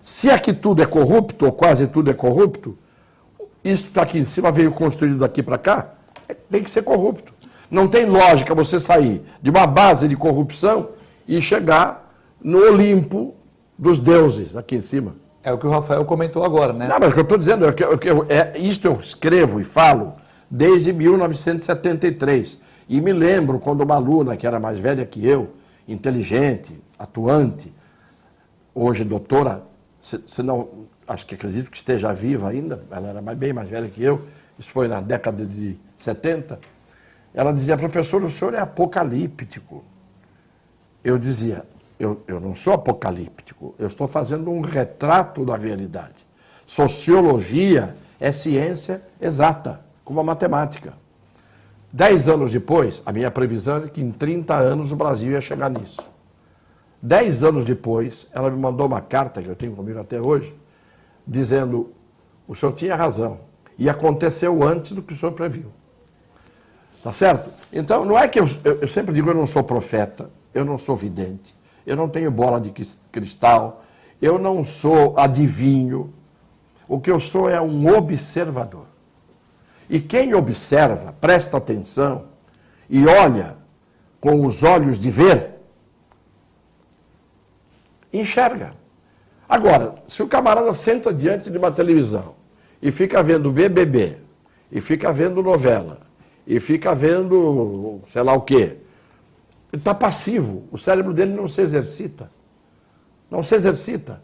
se aqui tudo é corrupto, ou quase tudo é corrupto, isso que está aqui em cima veio construído daqui para cá, tem que ser corrupto. Não tem lógica você sair de uma base de corrupção e chegar no Olimpo dos deuses, aqui em cima. É o que o Rafael comentou agora, né? Não, mas o que eu estou dizendo isto eu escrevo e falo desde 1973. E me lembro quando uma aluna, que era mais velha que eu, inteligente, atuante, hoje doutora, se não, acho que acredito que esteja viva ainda, ela era bem mais velha que eu, isso foi na década de 70, ela dizia, professor, o senhor é apocalíptico. Eu dizia, eu não sou apocalíptico, eu estou fazendo um retrato da realidade. Sociologia é ciência exata, como a matemática. 10 anos depois, a minha previsão é que em 30 anos o Brasil ia chegar nisso. 10 anos depois, ela me mandou uma carta, que eu tenho comigo até hoje, dizendo, o senhor tinha razão, e aconteceu antes do que o senhor previu. Tá certo? Então, não é que eu sempre digo, eu não sou profeta, eu não sou vidente, eu não tenho bola de cristal, eu não sou adivinho, o que eu sou é um observador. E quem observa, presta atenção e olha com os olhos de ver, enxerga. Agora, se o camarada senta diante de uma televisão e fica vendo BBB, e fica vendo novela, e fica vendo sei lá o quê, ele está passivo, o cérebro dele não se exercita. Não se exercita.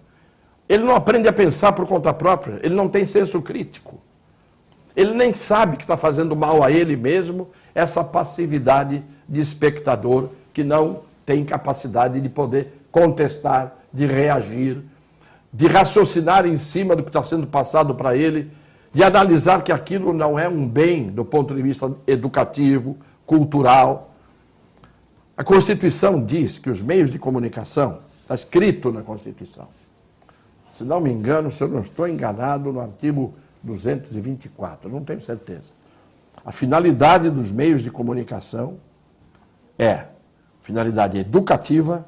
Ele não aprende a pensar por conta própria, ele não tem senso crítico. Ele nem sabe que está fazendo mal a ele mesmo, essa passividade de espectador que não tem capacidade de poder contestar, de reagir, de raciocinar em cima do que está sendo passado para ele, de analisar que aquilo não é um bem do ponto de vista educativo, cultural. A Constituição diz que os meios de comunicação, está escrito na Constituição, se não me engano, se eu não estou enganado, no artigo 224, não tenho certeza. A finalidade dos meios de comunicação é finalidade educativa,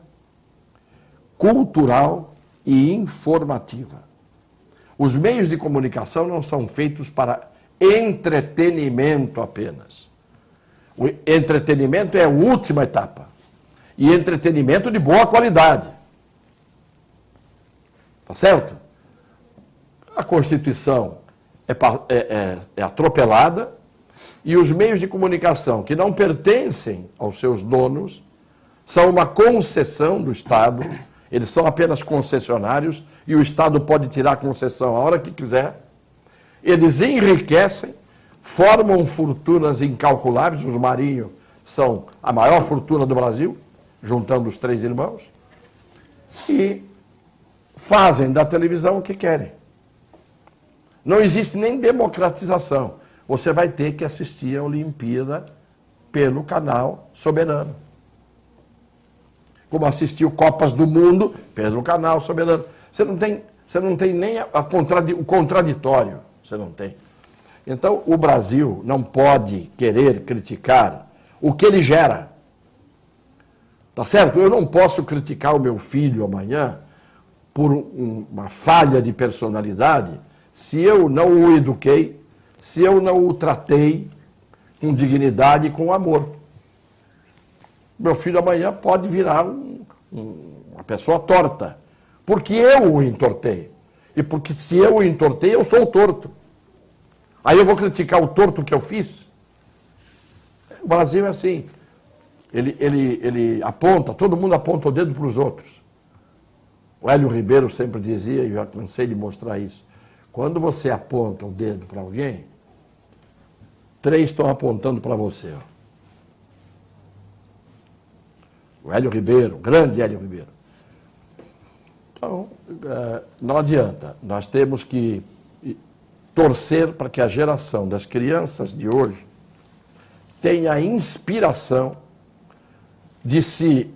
cultural e informativa. Os meios de comunicação não são feitos para entretenimento apenas. O entretenimento é a última etapa. E entretenimento de boa qualidade. Tá certo? A Constituição é atropelada e os meios de comunicação que não pertencem aos seus donos são uma concessão do Estado, eles são apenas concessionários e o Estado pode tirar a concessão a hora que quiser. Eles enriquecem, formam fortunas incalculáveis. Os Marinho são a maior fortuna do Brasil, juntando os 3 irmãos, e fazem da televisão o que querem. Não existe nem democratização. Você vai ter que assistir a Olimpíada pelo canal soberano. Como assistiu Copas do Mundo pelo canal soberano. Você não tem nem o contraditório. Você não tem. Então, o Brasil não pode querer criticar o que ele gera. Tá certo? Eu não posso criticar o meu filho amanhã por uma falha de personalidade se eu não o eduquei, se eu não o tratei com dignidade e com amor. Meu filho amanhã pode virar uma pessoa torta, porque eu o entortei. E porque se eu o entortei, eu sou o torto. Aí eu vou criticar o torto que eu fiz? O Brasil é assim. Ele aponta, todo mundo aponta o dedo para os outros. O Hélio Ribeiro sempre dizia, e eu já cansei de mostrar isso, quando você aponta o dedo para alguém, 3 estão apontando para você. Ó. O Hélio Ribeiro, o grande Hélio Ribeiro. Então, não adianta. Nós temos que torcer para que a geração das crianças de hoje tenha a inspiração de se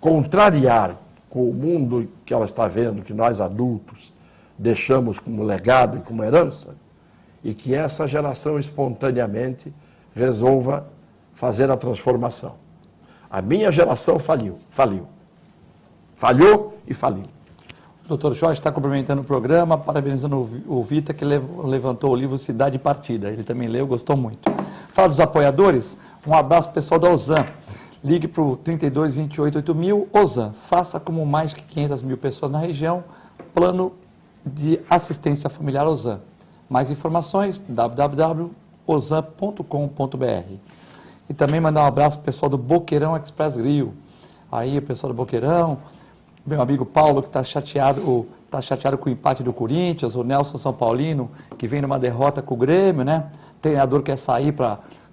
contrariar com o mundo que ela está vendo, que nós adultos deixamos como legado e como herança, e que essa geração espontaneamente resolva fazer a transformação. A minha geração falhou. Falhou e faliu. O doutor Jorge está cumprimentando o programa, parabenizando o Vita, que levantou o livro Cidade e Partida. Ele também leu, gostou muito. Fala dos apoiadores, um abraço pessoal da Ozan. Ligue para o 32 28 8000, Ozan. Faça como mais que 500 mil pessoas na região, plano de assistência familiar Ozan. Mais informações, www.ozan.com.br. E também mandar um abraço para o pessoal do Boqueirão Express Grill. Aí o pessoal do Boqueirão, meu amigo Paulo, que está chateado com o empate do Corinthians, o Nelson São Paulino, que vem numa derrota com o Grêmio, né? O treinador quer sair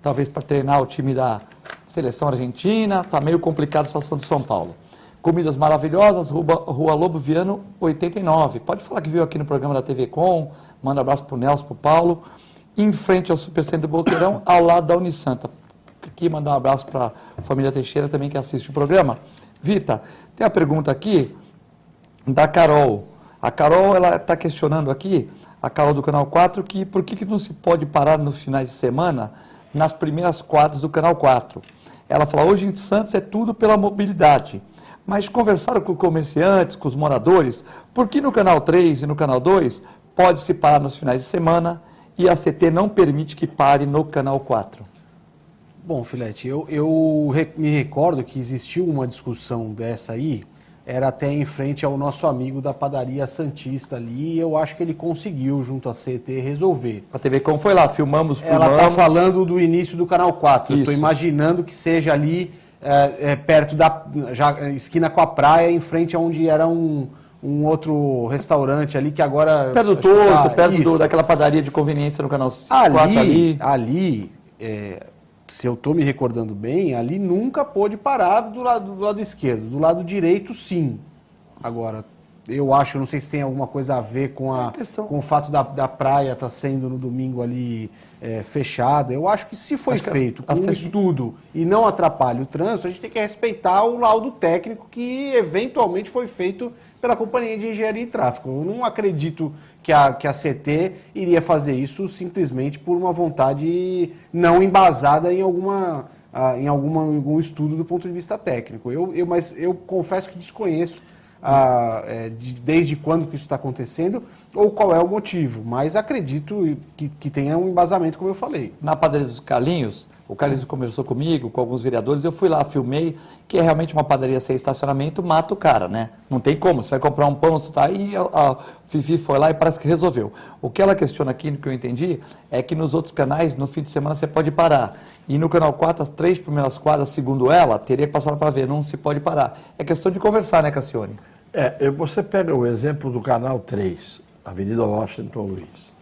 talvez para treinar o time da seleção argentina, está meio complicada a situação de São Paulo. Comidas maravilhosas, Rua Lobo Viano, 89. Pode falar que viu aqui no programa da TV Com, manda um abraço para o Nelson, para o Paulo. Em frente ao Supercentro do Boqueirão, ao lado da Unisanta. Aqui mandar um abraço para a família Teixeira também que assiste o programa. Vita, tem a pergunta aqui da Carol. A Carol, ela está questionando aqui, a Carol do Canal 4, que por que não se pode parar nos finais de semana nas primeiras quadras do Canal 4. Ela fala, hoje em Santos é tudo pela mobilidade. Mas conversaram com comerciantes, com os moradores, por que no Canal 3 e no Canal 2 pode se parar nos finais de semana e a CT não permite que pare no Canal 4? Bom, Filete, eu me recordo que existiu uma discussão dessa aí, era até em frente ao nosso amigo da padaria Santista ali, e eu acho que ele conseguiu, junto à CT, resolver. A TV Com foi lá, filmamos. Ela está falando do início do Canal 4, Isso. eu estou imaginando que seja ali, perto esquina com a praia, em frente aonde era um outro restaurante ali, que agora... Perto do Torto, perto daquela padaria de conveniência no Canal 4 ali. Se eu estou me recordando bem, ali nunca pôde parar do lado esquerdo. Do lado direito, sim. Agora, eu acho, não sei se tem alguma coisa a ver com o fato da praia estar sendo no domingo ali fechada. Eu acho que se foi feito com um estudo e não atrapalha o trânsito, a gente tem que respeitar o laudo técnico que eventualmente foi feito pela Companhia de Engenharia e Tráfego. Eu não acredito que a CT iria fazer isso simplesmente por uma vontade não embasada em algum estudo do ponto de vista técnico. Mas eu confesso que desconheço desde quando que isso está acontecendo ou qual é o motivo, mas acredito que tenha um embasamento, como eu falei. Na padaria dos Carlinhos, o Carlinhos conversou comigo, com alguns vereadores, eu fui lá, filmei, que é realmente uma padaria sem estacionamento, mata o cara, né? Não tem como, você vai comprar um pão, você tá aí, a Fifi foi lá e parece que resolveu. O que ela questiona aqui, no que eu entendi, é que nos outros canais, no fim de semana, você pode parar. E no Canal 4, as 3 primeiras quadras, segundo ela, teria que passar para ver, não se pode parar. É questão de conversar, né, Cassione? Você pega o exemplo do Canal 3, Avenida Washington Luiz.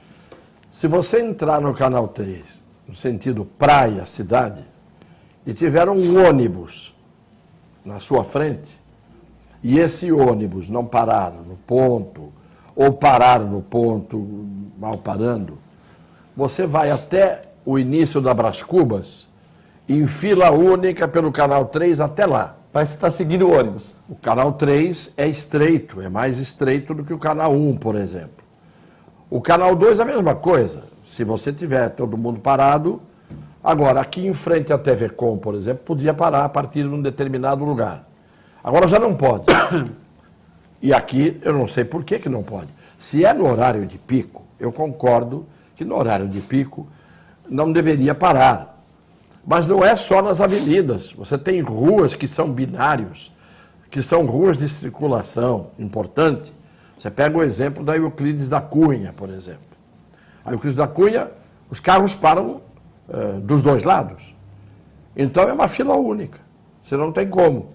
Se você entrar no Canal 3, no sentido praia, cidade, e tiver um ônibus na sua frente, e esse ônibus não parar no ponto, ou parar no ponto mal parando, você vai até o início da Brás Cubas, em fila única pelo Canal 3 até lá. Parece que está seguindo o ônibus. O Canal 3 é estreito, é mais estreito do que o Canal 1, por exemplo. O Canal 2 é a mesma coisa, se você tiver todo mundo parado. Agora, aqui em frente à TV Com, por exemplo, podia parar a partir de um determinado lugar. Agora já não pode. E aqui eu não sei por que não pode. Se é no horário de pico, eu concordo que no horário de pico não deveria parar. Mas não é só nas avenidas. Você tem ruas que são binários, que são ruas de circulação importante. Você pega o exemplo da Euclides da Cunha, por exemplo. A Euclides da Cunha, os carros param dos dois lados. Então é uma fila única. Você não tem como.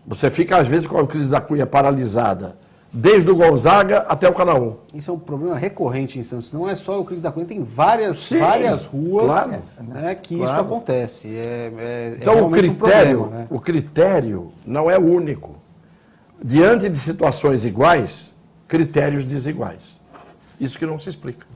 Você fica, às vezes, com a Euclides da Cunha paralisada, desde o Gonzaga até o Canal 1. Isso é um problema recorrente em Santos. Não é só o Euclides da Cunha, tem várias ruas, claro, né, que isso acontece. Então o critério não é único. Diante de situações iguais, critérios desiguais. Isso que não se explica.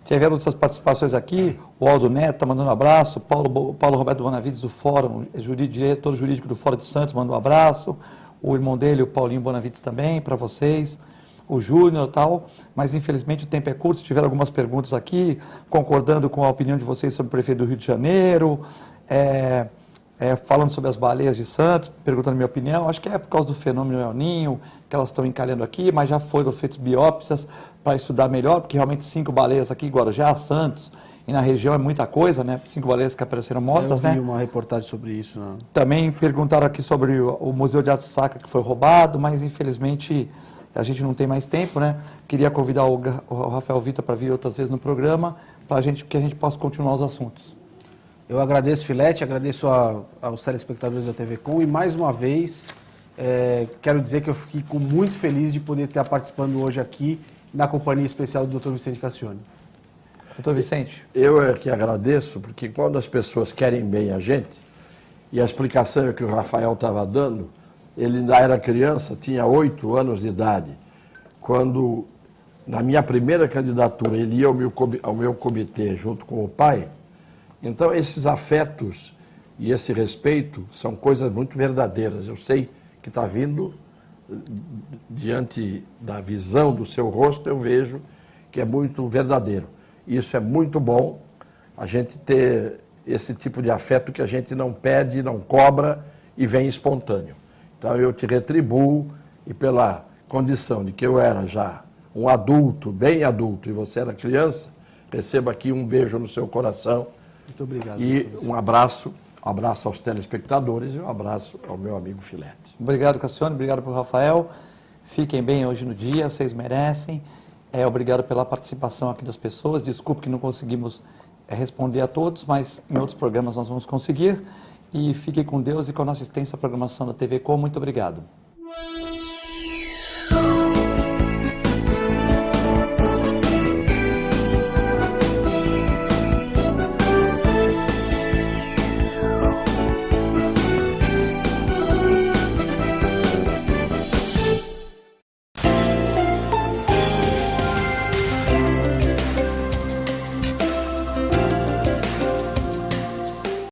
Tiveram outras participações aqui, o Aldo Neto está mandando um abraço, Paulo Roberto Bonavides do Fórum, diretor jurídico do Fórum de Santos, manda um abraço, o irmão dele, o Paulinho Bonavides também, para vocês, o Júnior e tal, mas infelizmente o tempo é curto, tiveram algumas perguntas aqui, concordando com a opinião de vocês sobre o prefeito do Rio de Janeiro, falando sobre as baleias de Santos, perguntando a minha opinião, acho que é por causa do fenômeno El Ninho, que elas estão encalhando aqui, mas já foram feitas biópsias para estudar melhor, porque realmente 5 baleias aqui, Guarujá, Santos, e na região é muita coisa, né? 5 baleias que apareceram mortas, né? Eu vi uma reportagem sobre isso. Não. Também perguntaram aqui sobre o Museu de Arte Sacra que foi roubado, mas infelizmente a gente não tem mais tempo, né? Queria convidar o Rafael Vitor para vir outras vezes no programa, que a gente possa continuar os assuntos. Eu agradeço, Filete, agradeço aos telespectadores da TV Com e mais uma vez quero dizer que eu fico muito feliz de poder estar participando hoje aqui na companhia especial do Dr. Vicente Cassione. Doutor Vicente. Eu é que agradeço, porque quando as pessoas querem bem a gente, e a explicação é que o Rafael estava dando, ele ainda era criança, tinha 8 anos de idade, quando, na minha primeira candidatura, ele ia ao meu comitê junto com o pai. Então, esses afetos e esse respeito são coisas muito verdadeiras. Eu sei que está vindo, diante da visão do seu rosto, eu vejo que é muito verdadeiro. Isso é muito bom, a gente ter esse tipo de afeto que a gente não pede, não cobra e vem espontâneo. Então, eu te retribuo e pela condição de que eu era já um adulto, bem adulto, e você era criança, receba aqui um beijo no seu coração. Muito obrigado. E um abraço aos telespectadores e um abraço ao meu amigo Filete. Obrigado, Cassione, obrigado para o Rafael. Fiquem bem hoje no dia, vocês merecem. Obrigado pela participação aqui das pessoas. Desculpe que não conseguimos responder a todos, mas em outros programas nós vamos conseguir. E fiquem com Deus e com a nossa extensa programação da TV Com. Muito obrigado.